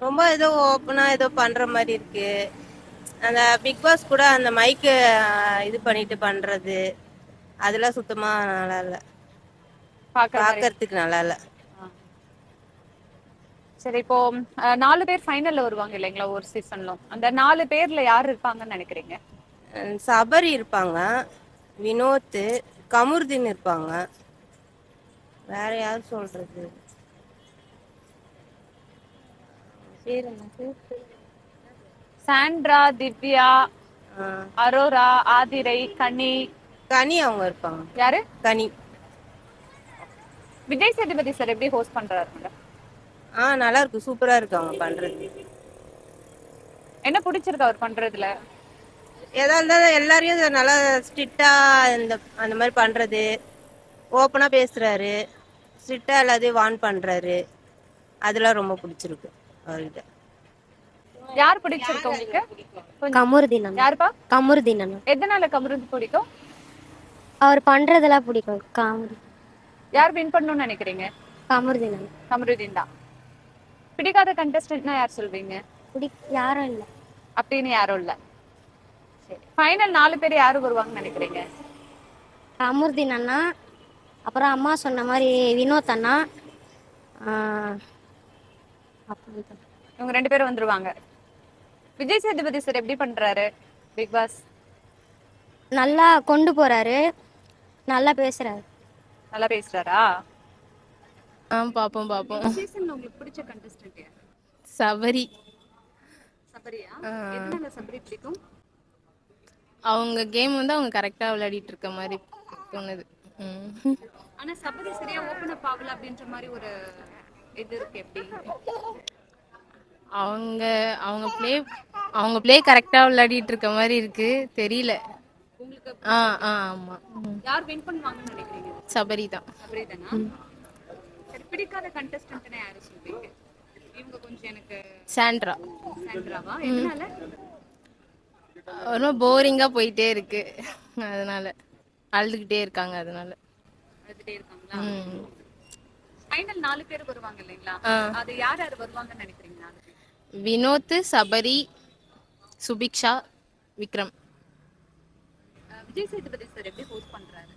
ரொம்ப ஏதோ ஓப்பனா ஏதோ பண்ற மாதிரி இருக்கு. அந்த பிக் பாஸ் கூட அந்த மைக்கு இது பண்ணிட்டு பண்றது அதெல்லாம் சுத்தமா நல்லா இல்ல, பாக்குறதுக்கு நல்லா இல்ல. சரி, இப்போ 4 பேர் ஃபைனல்ல வருவாங்க இல்லைங்களா ஒரு சீசன்ல? அந்த 4 பேர்ல யார் இருப்பாங்கன்னு நினைக்கிறீங்க? சபரி இருப்பாங்க, வினோத், கமருதீன் இருப்பாங்க, வேற யார் சொல்றது? சாண்ட்ரா, திவ்யா, அரோரா, ஆதிரை, கனி அவங்க இருப்பாங்க. யாரு? கனி. விஜய் சேதுபதி சார் எப்படி ஹோஸ்ட் பண்றாருங்க? நல்லா இருக்கு, சூப்பரா இருக்கு அவங்க பண்றது. என்ன பிடிச்சிருக்கு அவர் பண்றதுல? எதா இருந்தாலும் எல்லாரையும் நல்லா ஸ்ட்ரிக்டா அந்த மாதிரி பண்றது, ஓப்பனா பேசுறாரு, ஸ்ட்ரிக்டா எல்லாத்தையும் வார்ன் பண்றாரு. அதெல்லாம் ரொம்ப பிடிச்சிருக்கு அவர்கிட்ட. யார் பிடிச்சிருக்கு உங்களுக்கு? கமருதீன் அண்ணா. யாருப்பா? கமருதீன் அண்ணா. எதனால கமருதீன் பிடிக்கும்? அவர் பண்றதெல்லாம் பிடிக்கும். காமெடி. யார் வின் பண்ணணும்னு நினைக்கிறீங்க? கமருதீன் அண்ணா. கமருதீன் தான். பிடிக்காத கண்டஸ்டன்ட்னா யார் சொல்வீங்க? யாரும் இல்ல. அப்படின்னு யாரும் இல்ல. சரி, ஃபைனல் 4 பேர் யாரு வருவாங்கன்னு நினைக்கிறீங்க? கமருதீன் அண்ணா, அப்புறம் அம்மா சொன்ன மாதிரி வினோத் அண்ணா, இவங்க 2 பேரும் வந்துருவாங்க. விஜய் சேதுபதி சார் எப்படி பண்றாரு பிக் பாஸ்? நல்லா கொண்டு போறாரு, நல்லா பேசுறாரு. நல்லா பேசுறாரா? பாப்போம். சீசன்ல உங்களுக்கு பிடிச்ச கண்டஸ்டன்ட் யார்? சபரி. சபரியா? எதனால சபரி பிடிக்கும்? அவங்க கேம் வந்து அவங்க கரெக்டா விளையாடிட்டு இருக்க மாதிரி தோணுது. ஆனா சபரி சரியா ஓபன் அப் ஆகல அப்படின்ற மாதிரி ஒரு இது இருக்கு. எப்படி அவங்க ப்ளே கரெக்டா விளையாடிட்டு இருக்க மாதிரி இருக்கு, தெரியல உங்களுக்கு? ஆமா. யார் வின் பண்ணுவாங்கன்னு நினைக்கிறீங்க? சபரி தான். சபரி தானா? சரி, பிடிக்காத கண்டஸ்டன்ட்னா யாரு சொல்வீங்க? இவங்க கொஞ்சம் எனக்கு சாண்ட்ரா. சாண்ட்ராவா? எதனால? ரொம்ப போரிங்கா போயிட்டே இருக்கு, அதனால அழுதுகிட்டே இருக்காங்க, அதனால அழுதுட்டே இருக்காங்களா? ஃபைனல் 4 பேர் வருவாங்க இல்லைங்களா? அது யார் யார் வருவாங்கன்னு நினைக்கிறீங்க? வினோத், சபரி, சுபிக்ஷா, விக்ரம். விஜய் சேதுபதி சார் எப்படி ஹோஸ்ட் பண்றாரு?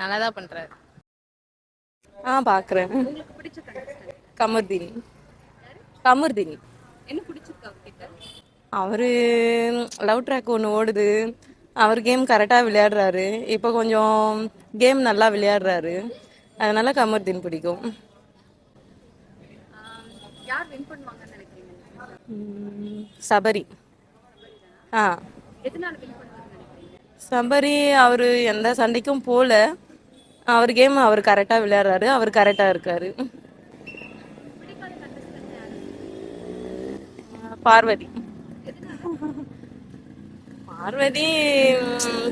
நல்லாதான் பண்றாரு. பாக்குறேன். உங்களுக்கு பிடிச்ச கண்டஸ்டன்ட்? கமருதீன். என்ன பிடிச்சிருக்கு அவர்கிட்ட? அவரு லவ் ட்ராக் ஒன்று ஓடுது, அவர் கேம் கரெக்டாக விளையாடுறாரு. இப்போ கொஞ்சம் கேம் நல்லா விளையாடுறாரு, அதனால கமருதீன் பிடிக்கும். யார் வின் பண்ணுவாங்கன்னு நினைக்கிறீங்க? சபரி. எதனால வின் பண்ணுவாங்கன்னு நினைக்கிறீங்க? சபரி அவரு எந்த சண்டைக்கும் போல, அவர் கேம் அவர் கரெக்டாக விளையாடுறாரு, அவர் கரெக்டாக இருக்காரு. பார்வதி.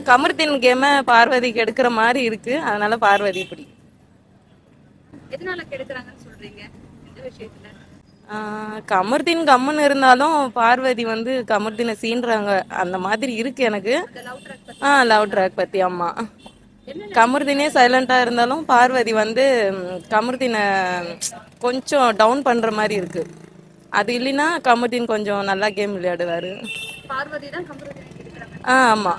கமருதீன் கேம பார்வதிக்கு எடுக்கிற மாதிரி இருக்கு, அதனால பார்வதி பிடிக்கும். எதனால கெடுக்குறாங்கன்னு சொல்றீங்க இந்த விஷயத்துல? கமருதீன் கம்முன்னு இருந்தாலும் பார்வதி வந்து கமருதீனை சீன்றாங்க, அந்த மாதிரி இருக்கு எனக்கு. லவ் ட்ராக் பத்தி. ஆமா, கமருதீனே சைலண்டா இருந்தாலும் பார்வதி வந்து கமருதீனை கொஞ்சம் டவுன் பண்ற மாதிரி இருக்கு. அது இல்லைன்னா கமருதீன் கொஞ்சம் நல்லா கேம் விளையாடுவாரு. பார்வதி தான் கமருதீனை கெடுக்குறாங்க. ஆமா.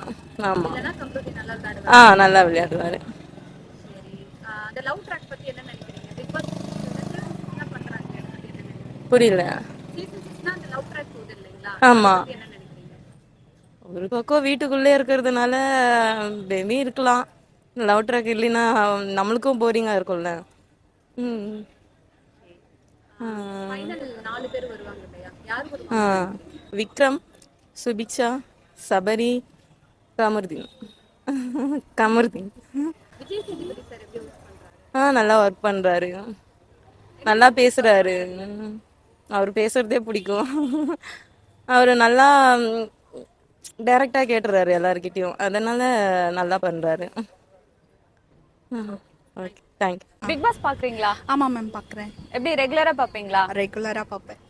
இல்லனா கமருதீன் நல்லா விளையாடுவாரு. நல்லா விளையாடுவாரு. சரி, அந்த லவ் ட்ராக் பத்தி என்ன நினைக்கிறீங்க? பிக் பாஸ் என்ன பண்றாங்க? புரியல. சீசன் 6னா அந்த லவ் ட்ராக் போகுது இல்லைங்களா? ஆமா. என்ன நினைக்கிறீங்க? ஒரு பக்கம் வீட்டுக்குள்ளே இருக்கிறதுனால பேபி இருக்கலாம், லவ் ட்ராக் இல்லைன்னா நம்மளுக்கும் போரிங்கா இருக்கும்ல. ஃபைனல் 4 பேர் வருவாங்க இல்லையா? யார் வருவாங்க? விக்ரம், சுபிக்ஷா, சபரி, கமருதீன். விஜய் சேதுபதி சார் எப்படி ஒர்க் பண்றாரு? நல்லா ஒர்க் பண்றாரு, நல்லா பேசுறாரு. அவர் பேசுறதே பிடிக்கும். அவர் நல்லா டைரக்டா கேட்டுறாரு எல்லார்கிட்டயும், அதனால நல்லா பண்றாரு. Okay, thank you. பிக் பாஸ் பாக்குறீங்களா? ஆமா மேம், பாக்குறேன். எப்படி ரெகுலரா பாப்பீங்களா? ரெகுலரா பாப்பேன்.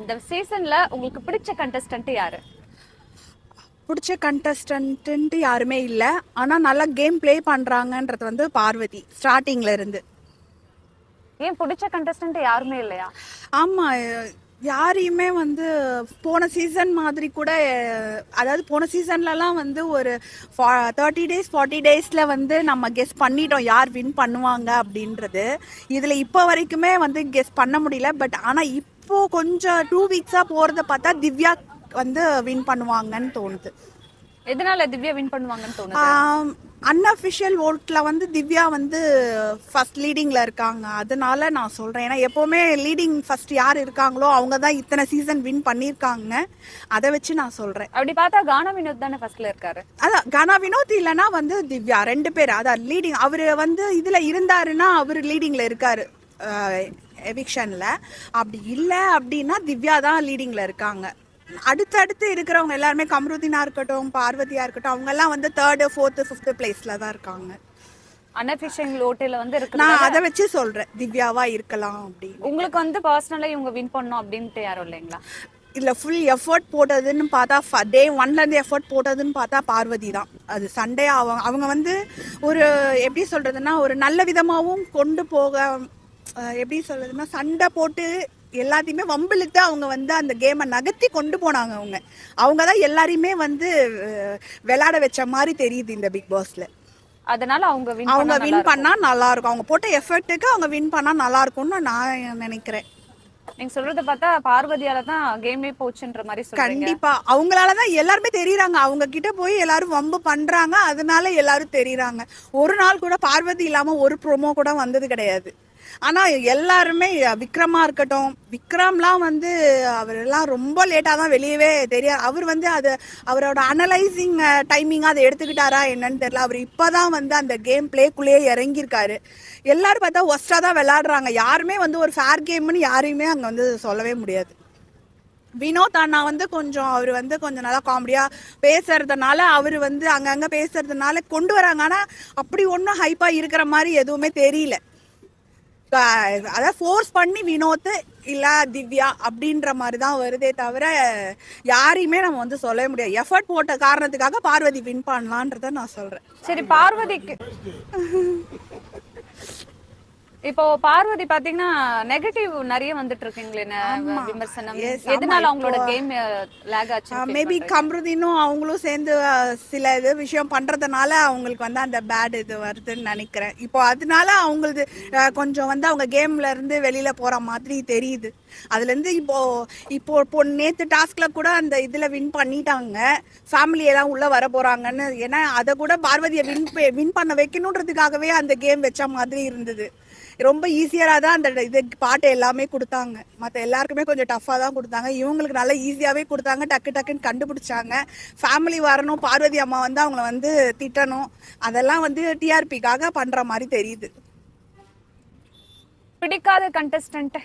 இந்த சீசன்ல உங்களுக்கு பிடிச்ச கண்டஸ்டன்ட் யாரு? பிடிச்ச கண்டஸ்டன்ட் யாருமே இல்ல, ஆனா நல்லா கேம் ப்ளே பண்றாங்கன்றது வந்து பார்வதி ஸ்டார்டிங்ல இருந்து. ஏன் பிடிச்ச கண்டஸ்டன்ட் யாருமே இல்லையா? ஆமா, யாரையுமே வந்து போன சீசன் மாதிரி கூட, அதாவது போன சீசன்லலாம் வந்து ஒரு 30 days 40 daysல வந்து நம்ம கெஸ் பண்ணிட்டோம் யார் வின் பண்ணுவாங்க அப்படின்றது. இதில் இப்போ வரைக்குமே வந்து கெஸ் பண்ண முடியல. பட் ஆனால் இப்போ கொஞ்சம் 2 weeksஆ போகிறத பார்த்தா திவ்யா வந்து வின் பண்ணுவாங்கன்னு தோணுது. எதனால திவ்யா வின் பண்ணுவாங்கன்னு தோணுது? அன்அஃபிஷியல் ஓட்ல வந்து திவ்யா வந்து ஃபர்ஸ்ட் லீடிங்ல இருக்காங்க, அதனால நான் சொல்றேன். ஏன்னா எப்பவுமே லீடிங் ஃபர்ஸ்ட் யார் இருக்காங்களோ அவங்க தான் இத்தனை சீசன் வின் பண்ணிருக்காங்க, அதை வச்சு நான் சொல்றேன். அப்படி பார்த்தா கானா வினோத் தானே ஃபர்ஸ்ட்ல இருக்காரு. அதான் கானா வினோத் இல்லைன்னா வந்து திவ்யா, 2 பேர். அதான் லீடிங். அவரு வந்து இதுல இருந்தாருன்னா அவரு லீடிங்ல இருக்காரு எவிக்ஷன்ல. அப்படி இல்லை அப்படின்னா திவ்யா தான் லீடிங்ல இருக்காங்க. அடுத்தடுத்து இருக்கிறவங்க எல்லாருமே கமருதீனா இருக்கட்டும், பார்வதியா இருக்கட்டும், அவங்க எல்லாம் வந்து 3rd 4th 5th பிளேஸ்ல தான் இருக்காங்க. அன்அஃபிஷியல் ஓட்டில வந்து இருக்கு. நான் அதை வச்சு சொல்றேன் திவ்யாவா இருக்கலாம் அப்படின்னு. உங்களுக்கு வந்து பர்சனலா இவங்க வின் பண்ணணும் அப்படின்ட்டு யாரும் இல்லைங்களா? இல்ல ஃபுல் எஃபோர்ட் போட்டதுன்னு பார்த்தா டே 1ல இருந்து எஃபோர்ட் போட்டதுன்னு பார்த்தா பார்வதி தான். அது சண்டே அவங்க வந்து ஒரு எப்படி சொல்றதுன்னா ஒரு நல்ல விதமாகவும் கொண்டு போக எப்படி சொல்றதுன்னா சண்டை போட்டு எல்லாத்தையுமே வம்பிழுத்து அவங்க வந்து அந்த கேமை நகர்த்தி கொண்டு போனாங்க. அவங்க தான் எல்லாரையுமே வந்து விளையாட வச்ச மாதிரி தெரியுது இந்த பிக் பாஸ்ல. அதனால அவங்க வின் பண்ணா நல்லா இருக்கும். அவங்க போட்ட எஃபர்ட்டுக்கு அவங்க வின் பண்ணா நல்லா இருக்கும்னு நான் நினைக்கிறேன். நீங்க சொல்றத பார்த்தா பார்வதியால தான் கேமே போச்சுன்ற மாதிரி சொல்றீங்க. கண்டிப்பா அவங்களாலதான் எல்லாருமே தெரியுறாங்க. அவங்க கிட்ட போய் எல்லாரும் வம்பு பண்றாங்க, அதனால எல்லாரும் தெரியுறாங்க. ஒரு நாள் கூட பார்வதி இல்லாம ஒரு ப்ரோமோ கூட வந்தது கிடையாது. ஆனா எல்லாருமே விக்ரமா இருக்கட்டும், விக்ரம்லாம் வந்து அவர் எல்லாம் ரொம்ப லேட்டா தான் வெளியவே தெரியாது. அவர் வந்து அது அவரோட அனலைசிங் டைமிங்கா அதை எடுத்துக்கிட்டாரா என்னன்னு தெரியல. அவர் இப்பதான் வந்து அந்த கேம் பிளேக்குள்ளேயே இறங்கியிருக்காரு. எல்லாரும் பார்த்தா ஒஸ்டா தான் விளையாடுறாங்க. யாருமே வந்து ஒரு ஃபேர் கேம்னு யாரையுமே அங்க வந்து சொல்லவே முடியாது. வினோத் அண்ணா வந்து அவர் வந்து கொஞ்சம் நல்லா காமெடியா பேசுறதுனால அவர் வந்து அங்கங்க பேசுறதுனால கொண்டு வராங்க. ஆனா அப்படி ஒன்றும் ஹைப்பா இருக்கிற மாதிரி எதுவுமே தெரியல. அதாவது ஃபோர்ஸ் பண்ணி வினோத் இல்ல திவ்யா அப்படின்ற மாதிரி தான் வருதே தவிர யாரையுமே நம்ம வந்து சொல்லவே முடியாது. எஃபர்ட் போட்ட காரணத்துக்காக பார்வதி வின் பண்ணலான்றத நான் சொல்றேன். சரி, பார்வதிக்கு இப்போ பார்வதி பாத்தீங்கன்னா நெகட்டிவ் நிறைய வந்துட்டு இருக்குங்களே விமர்சனம். எதனால அவங்களோட கேம் லேக் ஆச்சு? மேபி கம்ருதீனும் அவங்களும் சேர்ந்து சில விஷயம் பண்றதுனால அவங்களுக்கு வந்து அந்த பேட் இது வருதுன்னு நினைக்கிறேன். இப்போ அதனால அவங்களுக்கு கொஞ்சம் வந்து அவங்க கேம்ல இருந்து வெளியில போற மாதிரி தெரியுது. அதுல இருந்து இப்போ நேத்து டாஸ்க்ல கூட அந்த இதுல வின் பண்ணிட்டாங்க. ஃபேமிலி எல்லாம் உள்ள வர போறாங்கன்னு. ஏன்னா அதை கூட பார்வதியை வின் பண்ண வைக்கணுன்றதுக்காகவே அந்த கேம் வச்ச மாதிரி இருந்தது. ரொம்ப ஈஸியராக தான் அந்த இது பாட்டு எல்லாமே கொடுத்தாங்க. மற்ற எல்லாருக்குமே கொஞ்சம் டஃப்பாக தான் கொடுத்தாங்க. இவங்களுக்கு நல்லா ஈஸியாகவே கொடுத்தாங்க. டக்குன்னு கண்டுபிடிச்சாங்க. ஃபேமிலி வரணும், பார்வதி அம்மா வந்து அவங்கள வந்து திட்டணும், அதெல்லாம் வந்து டிஆர்பிக்காக பண்ணுற மாதிரி தெரியுது. பிடிக்காத கண்டஸ்டன்ட்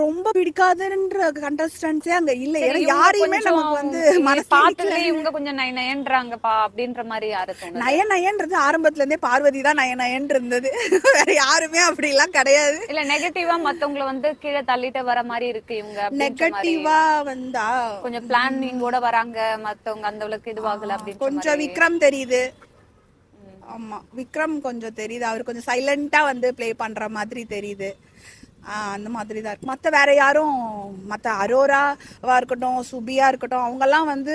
ரொம்ப பிடிக்காதுன்ற கண்டஸ்டன்ஸே அங்க இல்ல. ஏன்னா யாரையுமே நமக்கு வந்து மனசுல இவங்க கொஞ்சம் நயன்றாங்கப்பா அப்படின்ற மாதிரி யாரு தோணுது? நயன்றது ஆரம்பத்துல இருந்தே பார்வதி தான் நயன் இருந்தது. வேற யாருமே அப்படி எல்லாம் கிடையாது. இல்ல நெகட்டிவா மத்தவங்களை வந்து கீழே தள்ளிட்டு வர மாதிரி இருக்கு. இவங்க நெகட்டிவா வந்தா கொஞ்சம் பிளானிங்கோட வராங்க, மத்தவங்க அந்த அளவுக்கு இதுவாகல அப்படின்னு கொஞ்சம் விக்ரம் தெரியுது. ஆமா, விக்ரம் கொஞ்சம் தெரியுது. அவர் கொஞ்சம் சைலண்டா வந்து பிளே பண்ற மாதிரி தெரியுது. அந்த மாதிரி தான் இருக்கு. மற்ற வேற யாரும் மற்ற அரோராவா இருக்கட்டும், சுபியா இருக்கட்டும், அவங்கெல்லாம் வந்து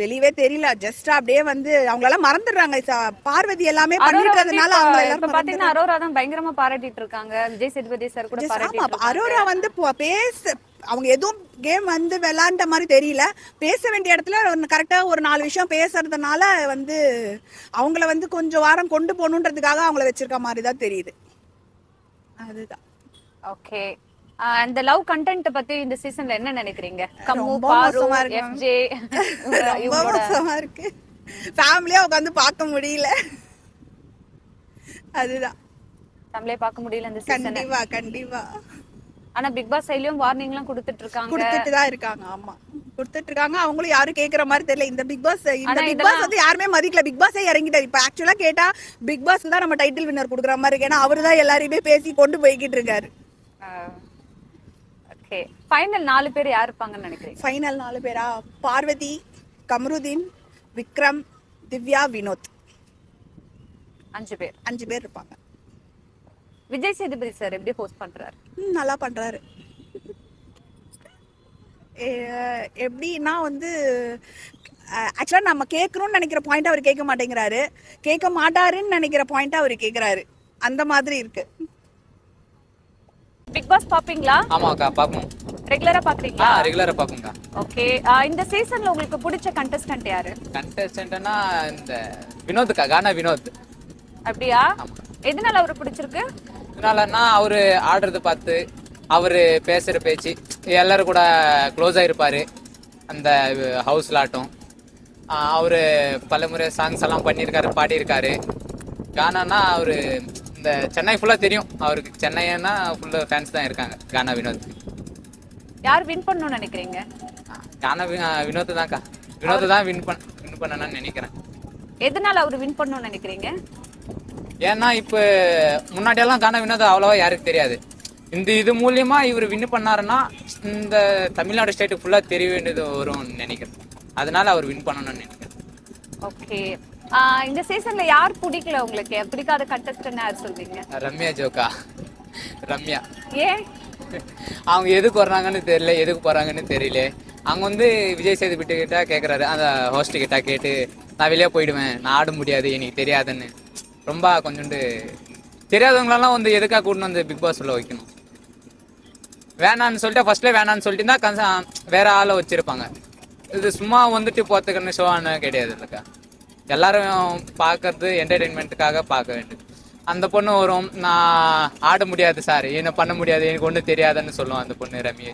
வெளியவே தெரியல. ஜஸ்ட் அப்படியே வந்து அவங்களெல்லாம் மறந்துடுறாங்க. பார்வதி எல்லாமே பண்ணிட்டதுனால அவங்க எல்லாரும் பாத்தீங்கன்னா அரோரா தான் பயங்கரமா பாராட்டிட்டு இருக்காங்க. விஜய் சேதுபதி சார் கூட பாராட்டிட்டு. அரோரா வந்து அவங்க எதுவும் கேம் வந்து விளையாண்ட மாதிரி தெரியல. பேச வேண்டிய இடத்துல கரெக்டா ஒரு 4 விஷயம் பேசுறதுனால வந்து அவங்கள வந்து கொஞ்சம் வாரம் கொண்டு போகணுன்றதுக்காக அவங்கள வச்சிருக்க மாதிரி தான் தெரியுது. அதுதான். ஓகே, அந்த லவ் கண்டென்ட் பத்தி இந்த சீசன்ல என்ன நினைக்கிறீங்க? கம்மு, ரொம்ப பாரு, மோசமா இருக்கு. எஃப்ஜே ரொம்ப மோசமா இருக்கு. ஃபேமிலியா உட்கார்ந்து பார்க்க முடியல. அதுதான் ஃபேமிலியா பார்க்க முடியல இந்த சீசன். கண்டிப்பா. ஆனா பிக் பாஸ் சைடுலயும் வார்னிங் எல்லாம் கொடுத்துட்டு தான் இருக்காங்க. ஆமா, கொடுத்துட்டு இருக்காங்க. அவங்களும் யாரும் கேக்குற மாதிரி தெரியல. இந்த பிக் பாஸ் வந்து யாருமே மதிக்கல. பிக் பாஸே இறங்கிட்டாரு. இப்ப ஆக்சுவலா கேட்டா பிக் பாஸ் தான் நம்ம டைட்டில் வின்னர் கொடுக்குற மாதிரி இருக்கு. ஏன்னா அவரு தான் எல்லாரையுமே பேசி கொண்டு போய்கிட்டு இருக்காரு. ஓகே, ஃபைனல் 4 பேர் யார் இருப்பாங்கன்னு நினைக்கிறீங்க? ஃபைனல் 4 பேரா? பார்வதி, கமருதீன், விக்ரம், திவ்யா, வினோத். 5 பேர் இருப்பாங்க. விஜய் சேதுபதி சார் எப்படி ஹோஸ்ட் பண்றாரு? நல்லா பண்றாரு. எப்படின்னா வந்து ஆக்சுவலா நம்ம கேட்கணும்னு நினைக்கிற பாயிண்ட் அவர் கேட்க மாட்டேங்கிறாரு. கேட்க மாட்டாருன்னு நினைக்கிற பாயிண்ட் அவர் கேட்கிறாரு. அந்த மாதிரி இருக்கு. பிக் பாஸ் பாப்பீங்களா? ஆமாக்கா, பாப்போம். ரெகுலரா பாக்குறீங்களா? ரெகுலரா பாப்போம்க்கா. ஓகே, இந்த சீசன்ல உங்களுக்கு பிடிச்ச கண்டஸ்டன்ட் யாரு? கண்டஸ்டன்ட்னா இந்த வினோத்க்கா, கானா வினோத். அப்படியா? எதனால அவரை பிடிச்சிருக்கு? இதனாலன்னா அவரு ஆடுறது பார்த்து, அவரு பேசுற பேச்சு, எல்லாரும் கூட க்ளோஸ் ஆயிருப்பாரு அந்த ஹவுஸ்ல ஆட்டம். அவரு பலமுறை சாங்ஸ் எல்லாம் பண்ணியிருக்காரு, பாடியிருக்காரு. கானானா அவரு இந்த சென்னை ஃபுல்லா தெரியும் அவருக்கு. சென்னைன்னா ஃபுல்லா ஃபேன்ஸ் தான் இருக்காங்க கானா வினோத். யார் வின் பண்ணணும்னு நினைக்கிறீங்க? கானா வினோத் தான்க்கா. வினோத் தான் வின் பண்ணணும்னு நினைக்கிறேன். எதனால அவர் வின் பண்ணணும்னு நினைக்கிறீங்க? ஏன்னா இப்போ முன்னாடியெல்லாம் கானா வினோத் அவ்வளோவா யாருக்கு தெரியாது. இந்த இது மூலியமா இவர் வின் பண்ணாருன்னா இந்த தமிழ்நாடு ஸ்டேட்டுக்கு ஃபுல்லாக தெரிய வேண்டியது வரும்னு நினைக்கிறேன். அதனால அவர் வின் பண்ணணும்னு நினைக்கிறேன். ஓகே. இந்த சீசன்ல யார் பிடிக்கல உங்களுக்கு? பிடிக்காத கண்டஸ்டன்ட் யார் சொல்வீங்க? ரம்யா ஜோக்கா. ரம்யா ஏன்? அவங்க எதுக்கு வர்றாங்கன்னு தெரியல, எதுக்கு போறாங்கன்னு தெரியல. அவங்க வந்து விஜய் சேதுபதி கிட்ட கேட்குறாரு, அந்த ஹோஸ்ட் கிட்ட கேட்டு நான் வெளியே போயிடுவேன், நான் ஆட முடியாது, எனக்கு தெரியாதுன்னு. ரொம்ப கொஞ்சோண்டு தெரியாதவங்களெல்லாம் வந்து எதுக்காக கூட்டணும் வந்து பிக் பாஸ் உள்ள வைக்கணும்? வேணான்னு சொல்லிட்டு ஃபர்ஸ்ட்லேயே வேணான்னு சொல்லிட்டு தான் வேற ஆளை வச்சிருப்பாங்க. இது சும்மா வந்துட்டு போத்துக்கன்னு ஷோன்னு கிடையாது இல்லைக்கா. எல்லாரும் பார்க்கறது என்டர்டெயின்மெண்ட்டுக்காக பார்க்க வேண்டியது. அந்த பொண்ணு வரும், நான் ஆட முடியாது சார், என்ன பண்ண முடியாது, எனக்கு ஒன்றும் தெரியாதுன்னு சொல்லுவோம் அந்த பொண்ணு ரம்யா.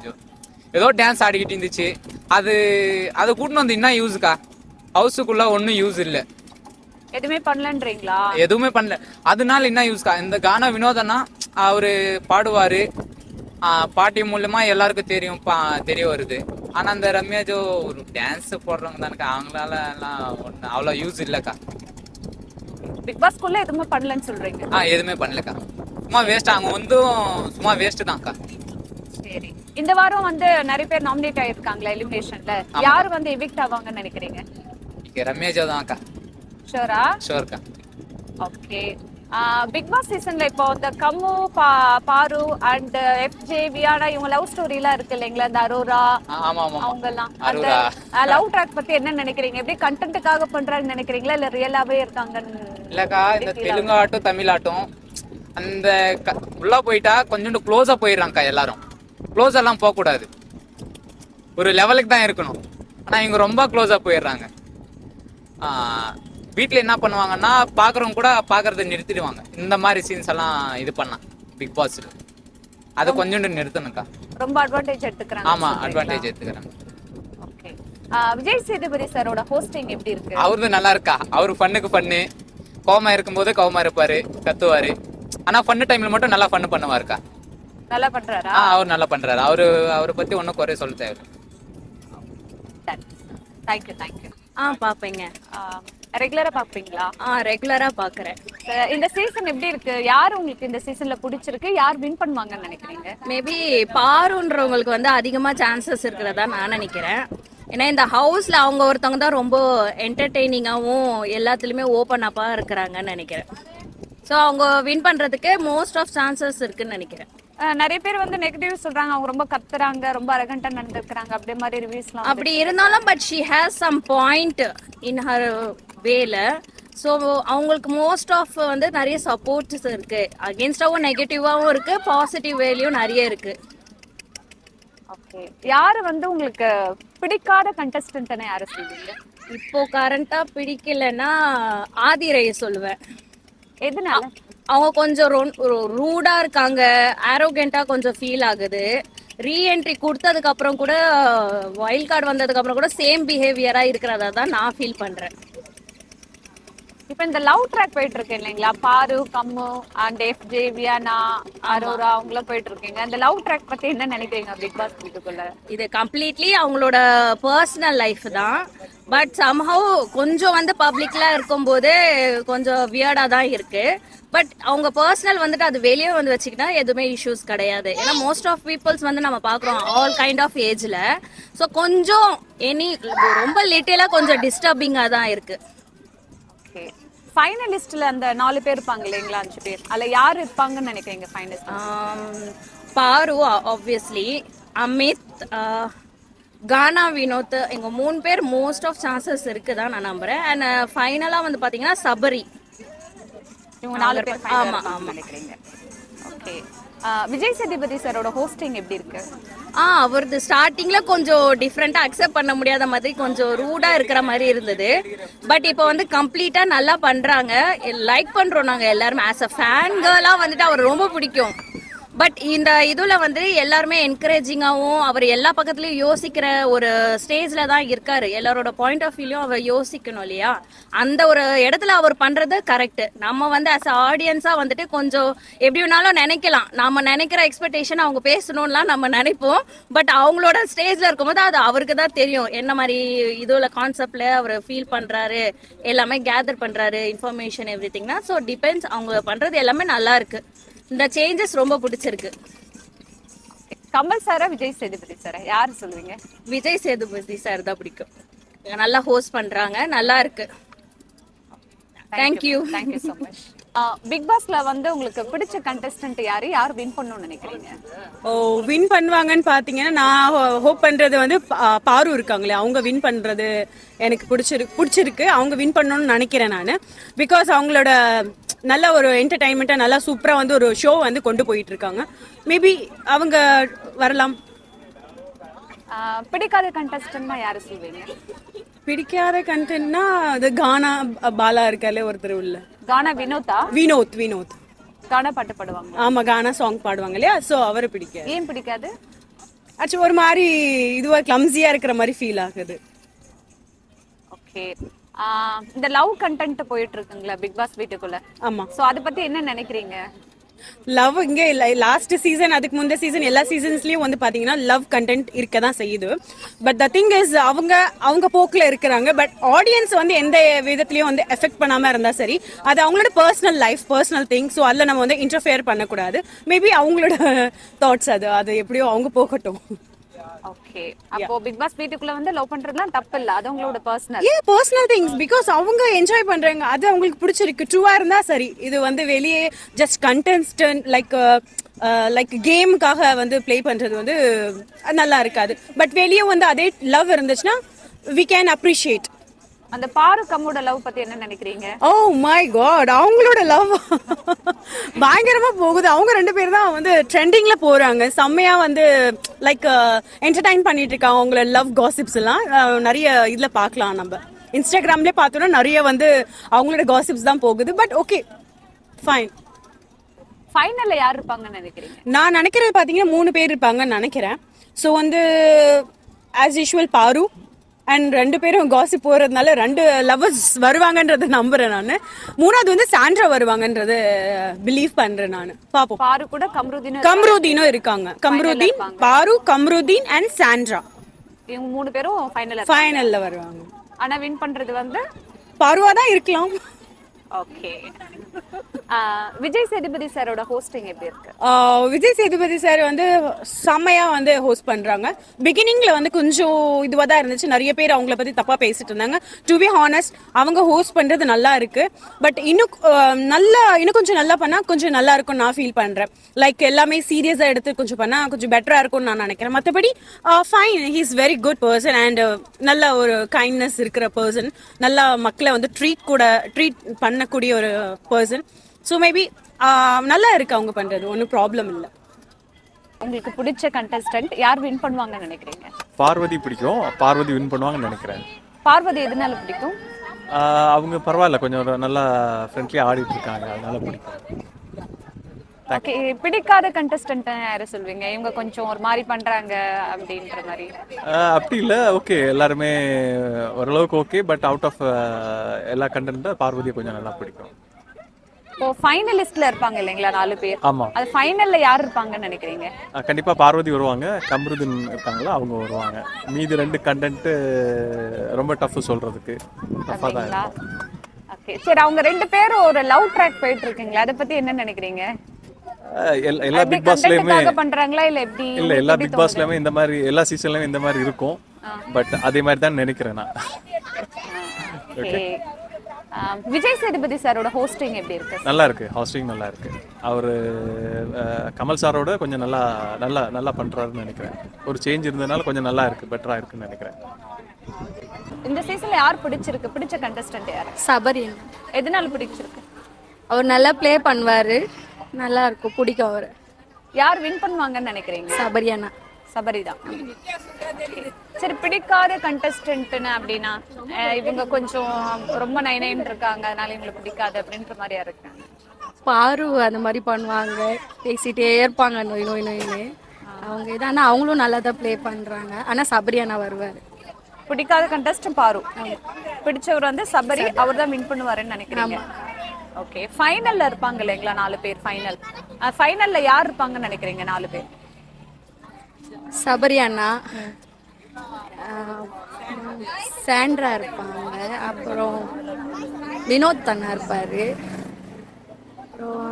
ஏதோ டான்ஸ் ஆடிக்கிட்டு இருந்துச்சு, அதை கூட்டின்னு வந்து என்ன யூஸுக்கா? ஹவுஸுக்குள்ள ஒன்றும் யூஸ் இல்லை, எதுவுமே பண்ணலன்றீங்களா? எதுவுமே பண்ணல, அதனால என்ன யூஸ்க்கா? இந்த கானா வினோதனா அவரு பாடுவாரு, பாட்டி மூலமா எல்லாருக்கும் தெரிய வருது. ஆனா அந்த ரம்யா ஜோ ஒரு டான்ஸ் போடுறவங்க தானக்கா, அவங்களால எல்லாம் ஒண்ணு அவ்வளோ யூஸ் இல்லக்கா. பிக் பாஸ்க்குள்ள எதுவுமே பண்ணலன்னு சொல்றீங்க? எதுவுமே பண்ணலக்கா, சும்மா வேஸ்ட். அவங்க வந்து சும்மா வேஸ்ட் தான்க்கா. சரி, இந்த வாரம் வந்து நிறைய பேர் நாமினேட் ஆயிருக்காங்களா எலிமினேஷன்ல? யாரு வந்து எவிக்ட் ஆவாங்கன்னு நினைக்கிறீங்க? ரம்யா ஜோ தான்க்கா. ஷூரா? ஷூர்க்கா. ஓகே. பிக் பாஸ் சீசன்ல இப்போ இந்த கம்மு, பாரு அண்ட் FJ, வியானா இவங்க லவ் ஸ்டோரி எல்லாம் இருக்கு இல்லைங்களா? இந்த அரோரா அவங்க எல்லாம் அந்த லவ் ட்ராக் பத்தி என்ன நினைக்கிறீங்க? எப்படி கண்டென்ட்டுக்காக பண்றாங்கன்னு நினைக்கிறீங்களா இல்ல ரியலாவே இருக்காங்கன்னு? இல்லக்கா, இந்த தெலுங்கு ஆட்டும் தமிழ் ஆட்டும் அந்த உள்ள போயிட்டா கொஞ்சோண்டு க்ளோஸா போயிடுறாங்கக்கா. எல்லாரும் க்ளோஸ் எல்லாம் போக கூடாது, ஒரு லெவலுக்கு தான் இருக்கணும். ஆனா இவங்க ரொம்ப க்ளோஸா போயிடுறாங்க. வீட்டில் என்ன பண்ணுவாங்கன்னா பார்க்குறவங்க கூட பார்க்கறத நிறுத்திடுவாங்க. இந்த மாதிரி சீன்ஸ் எல்லாம் இது பண்ணா பிக் பாஸ் அதை கொஞ்சோண்டு நிறுத்தணும்க்கா. ரொம்ப அட்வான்டேஜ் எடுத்துக்கிறாங்க. ஆமா, அட்வான்டேஜ் எடுத்துக்கிறாங்க. ஓகே. விஜய் சேதுபதி சாரோட ஹோஸ்டிங் எப்படி இருக்கு? அவரது நல்லா இருக்கா. அவரு ஃபன்னுக்கு ஃபன்னு, கோவமா இருக்கும்போது கோவமா இருப்பாரு, கத்துவாரு. ஆனா ஃபன்னு டைம்ல மட்டும் நல்லா ஃபன்னு பண்ணுவாருக்கா. நல்லா பண்றாரா? அவர் நல்லா பண்றாரு. அவரை பத்தி ஒன்றும் குறை சொல்ல தேவை. தேங்க்யூ. பாப்பேங்க. ரெகுலரா பாப்பீங்களா? ரெகுலரா பாக்குறேன். இந்த சீசன் எப்படி இருக்கு? யார் உங்களுக்கு இந்த சீசன்ல பிடிச்சிருக்கு? யார் வின் பண்ணுவாங்கன்னு நினைக்கிறீங்க? மேபி பாருன்றவங்களுக்கு வந்து அதிகமா சான்சஸ் இருக்கிறதா நான் நினைக்கிறேன். ஏன்னா இந்த ஹவுஸ்ல அவங்க ஒருத்தவங்க தான் ரொம்ப என்டர்டெய்னிங்காகவும் எல்லாத்துலயுமே ஓப்பன் அப்பா இருக்கிறாங்கன்னு நினைக்கிறேன். ஸோ அவங்க வின் பண்றதுக்கு மோஸ்ட் ஆஃப் சான்சஸ் இருக்குன்னு நினைக்கிறேன். நிறைய பேர் வந்து நெகட்டிவ் சொல்றாங்க, அவங்க ரொம்ப கத்துறாங்க, ரொம்ப அரகண்டா நடந்துக்கிறாங்க, அப்படியே மாதிரி ரிவ்யூஸ்லாம். அப்படி இருந்தாலும் but she has some point in her வேல. ஸோ அவங்களுக்கு மோஸ்ட் ஆஃப் வந்து நிறைய சப்போர்ட்ஸ் இருக்கு. அகேன்ஸ்டாவும் நெகட்டிவாவும் இருக்கு, பாசிட்டிவ் வேலையும் நிறைய இருக்கு. ஓகே. யாரு வந்து உங்களுக்கு பிடிக்காத கண்டஸ்டன்ட்னு யாரை சொல்லுவீங்க? இப்போ கரண்டா பிடிக்கலன்னா ஆதிரையை சொல்லுவேன். எதனால? அவங்க கொஞ்சம் ரூடா இருக்காங்க, ஆரோகெண்டா கொஞ்சம் ஃபீல் ஆகுது. ரீஎன்ட்ரி கொடுத்ததுக்கு அப்புறம் கூட, வைல்ட் கார்டு வந்ததுக்கு அப்புறம் கூட சேம் பிஹேவியரா இருக்கிறதா தான் நான் ஃபீல் பண்றேன். இப்போ இந்த லவ் ட்ராக் போயிட்டு இருக்கு இல்லைங்களா? பாரு, கம்மு அண்ட் FJ, வியானா, அரோரா அவங்களாம் போயிட்டு இருக்கீங்க. இந்த லவ் ட்ராக் பத்தி என்ன நினைக்கிறீங்க பிக் பாஸ் வீட்டுக்குள்ள? இது கம்ப்ளீட்லி அவங்களோட பர்சனல் லைஃப் தான். பட் சம்ஹவ் கொஞ்சம் வந்து பப்ளிக்ல இருக்கும்போது கொஞ்சம் வியர்டா தான் இருக்கு. பட் அவங்க பர்சனல் வந்துட்டு அது வெளியே வந்து வச்சுக்கிட்டா எதுவுமே இஷ்யூஸ் கிடையாது. ஏன்னா மோஸ்ட் ஆஃப் பீப்புள்ஸ் வந்து நம்ம பார்க்குறோம் ஆல் கைண்ட் ஆஃப் ஏஜ்ல. ஸோ கொஞ்சம் ரொம்ப லிட்டிலா கொஞ்சம் டிஸ்டர்பிங்காக தான் இருக்கு. ஓகே. ஃபைனலிஸ்ட்ல அந்த 4 பேர் இருப்பாங்க இல்லைங்களா, 5 பேர், அதுல யார் இருப்பாங்கன்னு நினைக்கிறீங்க ஃபைனலிஸ்ட்? பாரு ஆப்வியஸ்லி, அமித், கானா வினோத், எங்க 3 பேர் மோஸ்ட் ஆஃப் சான்சஸ் இருக்குதான் நான் நம்புறேன். அண்ட் ஃபைனலா வந்து பாத்தீங்கன்னா சபரி. இவங்க 4 பேர் ஃபைனலா நினைக்கிறீங்க? ஓகே. விஜய் சேதுபதி சாரோட ஹோஸ்டிங் எப்படி இருக்கு? அவரது ஸ்டார்டிங்ல கொஞ்சம் டிஃப்ரெண்டா அக்செப்ட் பண்ண முடியாத மாதிரி கொஞ்சம் ரூடா இருக்கிற மாதிரி இருந்தது. பட் இப்போ வந்து கம்ப்ளீட்டா நல்லா பண்றாங்க, லைக் பண்றோம் நாங்க எல்லாரும். ஆஸ் அ ஃபேன் கேர்லா வந்துட்டு அவர் ரொம்ப பிடிக்கும். பட் இந்த இதுல வந்து எல்லாருமே என்கரேஜிங்காகவும் அவர் எல்லா பக்கத்துலயும் யோசிக்கிற ஒரு ஸ்டேஜ்ல தான் இருக்காரு. எல்லாரோட பாயிண்ட் ஆஃப் வியூலையும் அவர் யோசிக்கணும் இல்லையா? அந்த ஒரு இடத்துல அவர் பண்றது கரெக்ட். நம்ம வந்து அஸ் ஆடியன்ஸா வந்துட்டு கொஞ்சம் எப்படி வேணாலும் நினைக்கலாம், நம்ம நினைக்கிற எக்ஸ்பெக்டேஷன் அவங்க பேசணும்லாம் நம்ம நினைப்போம். பட் அவங்களோட ஸ்டேஜ்ல இருக்கும்போது அது அவருக்கு தான் தெரியும் என்ன மாதிரி இதுல கான்செப்ட்ல அவர் ஃபீல் பண்றாரு, எல்லாமே கேதர் பண்றாரு இன்ஃபர்மேஷன் எவ்ரி திங்னா. ஸோ டிபெண்ட்ஸ், அவங்க பண்றது எல்லாமே நல்லா இருக்கு. இந்த சேஞ்சஸ் ரொம்ப பிடிச்சிருக்கு. கமல் சாரா விஜய் சேதுபதி சாரா யாரு சொல்லுவீங்க? விஜய் சேதுபதி சார் தான் பிடிக்கும். நல்லா ஹோஸ்ட் பண்றாங்க, நல்லா இருக்கு. Thank you so much. பிக் பாஸ்ல வந்து உங்களுக்கு பிடிச்ச கண்டஸ்டன்ட் யாரு, யார் வின் பண்ணணும்னு நினைக்கிறீங்க? வின் பண்ணுவாங்கன்னு பாத்தீங்கன்னா நான் ஹோப் பண்றது வந்து பாரு இருக்காங்களே, அவங்க வின் பண்றது எனக்கு பிடிச்சிருக்கு. அவங்க வின் பண்ணணும்னு நினைக்கிறேன் நான். பிகாஸ் அவங்களோட நல்ல ஒரு என்டர்டைன்மெண்ட்டா நல்லா சூப்பரா வந்து ஒரு ஷோ வந்து கொண்டு போயிட்டு இருக்காங்க. மேபி அவங்க வரலாம். பிடிக்காத கண்டஸ்டன்ட்னா யாரு சொல்வீங்க? பிடிக்காத கண்டென்ட்னா அது கானா பாலா இருக்காலே ஒருத்தர் உள்ள. கானா வினோதா? வினோத் கானா பாட்டு பாடுவாங்க. ஆமா, கானா சாங் பாடுவாங்க இல்லையா, சோ அவரை பிடிக்காது. ஏன் பிடிக்காது? ஆக்சுவலி ஒரு மாதிரி இதுவா கிளம்ஸியா இருக்கிற மாதிரி ஃபீல் ஆகுது. ஓகே. இந்த லவ் கண்டென்ட் போயிட்டு இருக்குங்களா பிக் பாஸ் வீட்டுக்குள்ள? ஆமா. சோ அத பத்தி என்ன நினைக்கிறீங்க? லவ் இங்கே லாஸ்ட் சீசன், அதுக்கு முந்தைய சீசன், எல்லா சீசன்ஸ்லயும் வந்து பாத்தீங்கன்னா லவ் கண்டென்ட் இருக்க தான் செய்யுது. பட் த திங் இஸ் அவங்க போக்குல இருக்கிறாங்க. பட் ஆடியன்ஸ் வந்து எந்த விதத்திலயும் வந்து எஃபெக்ட் பண்ணாம இருந்தா சரி, அது அவங்களோட personal life, personal thing. So அதில் நம்ம வந்து இன்டர்ஃபியர் பண்ணக்கூடாது. மேபி அவங்களோட தாட்ஸ், அது எப்படியோ அவங்க போகட்டும். ஓகே. அப்போ பிக் பாஸ் வீட்டுக்குள்ள வந்து லவ் பண்றதுலாம் தப்பு இல்ல, அது அவங்களோட பர்சனல் திங்ஸ். பிகாஸ் அவங்க என்ஜாய் பண்றாங்க, அது அவங்களுக்கு பிடிச்சிருக்கு, ட்ரூவா இருந்தா சரி. இது வந்து வெளியே ஜஸ்ட் கண்டெஸ்டன்ட் லைக் கேமுக்காக வந்து ப்ளே பண்றது வந்து நல்லா இருக்காது. பட் வெளியே வந்து அதே லவ் இருந்துச்சுன்னா we can appreciate. அந்த பாரு கம்மோட லவ் பத்தி என்ன நினைக்கிறீங்க? ஓ மை காட், அவங்களோட லவ் பயங்கரமா போகுது. அவங்க ரெண்டு பேரும் தான் வந்து ட்ரெண்டிங்ல போறாங்க. செம்மையா வந்து லைக் என்டர்டைன் பண்ணிட்டு இருக்காங்க. அவங்களோட லவ் காசிப்ஸ் எல்லாம் நிறைய இதுல பார்க்கலாம். நம்ம இன்ஸ்டாகிராம்லயே பார்த்தோம்னா நிறைய வந்து அவங்களோட காசிப்ஸ் தான் போகுது. But okay, fine. ஃபைனல்ல யார் இருப்பாங்கன்னு நினைக்கிறீங்க? நான் நினைக்கிறது பாத்தீங்கன்னா 3 பேர் இருப்பாங்கன்னு நினைக்கிறேன். ஸோ வந்து ஆஸ் யூஷுவல் பாரு அண்ட் 2 பேரும் காசிப் போறதுனால 2 லவர்ஸ் வருவாங்கன்றத நம்புறேன் நான். 3வது வந்து சாண்ட்ரா வருவாங்கன்றத பிலீவ் பண்றேன் நான். பாப்போம். பாரு கூட கம்ருதீனும் இருக்காங்க. பாரு, கம்ருதீன் அண்ட் சாண்ட்ரா, இவங்க 3 பேரும் ஃபைனல்ல வருவாங்க. ஆனா வின் பண்றது வந்து பாருவா தான் இருக்கலாம். ஓகே. விஜய் சேதுபதி சாரோட ஹோஸ்டிங் எப்படி இருக்கு? விஜய் சேதுபதி சார் வந்து செம்மையா வந்து ஹோஸ்ட் பண்றாங்க. பிகினிங்ல வந்து கொஞ்சம் இதுவா தான் இருந்துச்சு, நிறைய பேர் அவங்கள பத்தி தப்பா பேசிட்டு இருந்தாங்க. டு பி ஹானஸ்ட், அவங்க ஹோஸ்ட் பண்றது நல்லா இருக்கு. பட் இன்னும் கொஞ்சம் நல்லா பண்ணா கொஞ்சம் நல்லா இருக்கும்னு நான் ஃபீல் பண்றேன். லைக் எல்லாமே சீரியஸா எடுத்து கொஞ்சம் பண்ணா கொஞ்சம் பெட்டரா இருக்கும்னு நான் நினைக்கிறேன். மற்றபடி fine, he is very good person and நல்ல ஒரு கைண்ட்னஸ் இருக்கிற பர்சன். நல்லா மக்களை வந்து ட்ரீட் பண்ணக்கூடிய ஒரு பர்சன். ஸோ மேபி நல்லா இருக்கு அவங்க பண்றது, ஒன்றும் ப்ராப்ளம் இல்லை. உங்களுக்கு பிடிச்ச கண்டஸ்டன்ட் யார் வின் பண்ணுவாங்கன்னு நினைக்கிறீங்க? பார்வதி பிடிக்கும். பார்வதி வின் பண்ணுவாங்கன்னு நினைக்கிறேன். பார்வதி எதனால பிடிக்கும்? அவங்க பரவாயில்ல, கொஞ்சம் நல்லா ஃப்ரெண்ட்லியாக ஆடிட்டு இருக்காங்க, அதனால பிடிக்கும். ஓகே. பிடிக்காத கண்டஸ்டன்ட் யாரை சொல்வீங்க? இவங்க கொஞ்சம் ஒரு மாதிரி பண்றாங்க அப்படின்ற மாதிரி. அப்படி இல்லை, ஓகே, எல்லாருமே ஓரளவுக்கு ஓகே. பட் அவுட் ஆஃப் எல்லா கண்டென்ட்டும் பார்வதியை கொஞ்சம் நல்லா பிடிக்கும். இப்போ ஃபைனலிஸ்ட்ல இருப்பாங்க இல்லைங்களா 4 பேர்? ஆமா. அது ஃபைனல்ல யார் இருப்பாங்கன்னு நினைக்கிறீங்க? கண்டிப்பா பார்வதி வருவாங்க, கம்ருதீன் இருக்காங்களா அவங்க வருவாங்க. மீதி 2 கண்டென்ட் ரொம்ப டஃப் சொல்றதுக்கு. டஃபா தான் இருக்கு. ஓகே. சரி, அவங்க 2 பேரும் ஒரு லவ் ட்ராக் போயிட்டு இருக்கீங்களா, அத பத்தி என்ன நினைக்கிறீங்க? எல்லா பிக் பாஸ்லயுமே பண்றாங்களா இல்ல எப்படி? இல்ல, எல்லா பிக் பாஸ்லயுமே இந்த மாதிரி, எல்லா சீசன்லயும் இந்த மாதிரி இருக்கும். பட் அதே மாதிரி தான் நினைக்கிறேன் நான். ஓகே. விஜய் சேதுபதி சாரோட ஹோஸ்டிங் எப்படி இருக்கு? நல்லா இருக்கு, ஹோஸ்டிங் நல்லா இருக்கு. அவரு கமல் சாரோட கொஞ்சம் நல்லா பண்றாருன்னு நினைக்கிறேன். ஒரு சேஞ்ச் இருந்ததுனால கொஞ்சம் நல்லா இருக்கு, பெட்டரா இருக்குன்னு நினைக்கிறேன். இந்த சீசன்ல யார் பிடிச்சிருக்கு? பிடிச்ச கண்டஸ்டன்ட் யார்? சபரியன். எதனால பிடிச்சிருக்கு? அவர் நல்லா ப்ளே பண்ணுவாரு, நல்லா இருக்கும், பிடிக்கும் அவரு. யார் வின் பண்ணுவாங்கன்னு நினைக்கிறீங்க? சபரியானா. சபரிதான். சரி, பிடிக்காத கண்டஸ்டன்ட்னு அப்படின்னா இவங்க கொஞ்சம் ரொம்ப நைன் இருக்காங்க, அதனால இவங்களை பிடிக்காது அப்படின்ற மாதிரி இருக்காங்க. பாரு அந்த மாதிரி பண்ணுவாங்க, பேசிட்டே இருப்பாங்க நோய் நோய் நோயின்னு. அவங்க இது ஆனால் அவங்களும் நல்லா தான் ப்ளே பண்ணுறாங்க. ஆனால் சபரியானா வருவார். பிடிக்காத கண்டஸ்டன் பாரு, பிடிச்சவர் வந்து சபரி, அவர் தான் வின் பண்ணுவாருன்னு நினைக்கிறீங்க. ஓகே, ஃபைனல்ல இருப்பாங்க இல்லைங்களா 4 பேர். ஃபைனல்ல யார் இருப்பாங்கன்னு நினைக்கிறீங்க 4 பேர்? சபரியானா, சாண்ட்ரா இருப்பாங்க, அப்புறம் வினோத் அண்ணா இருப்பாரு, அப்புறம்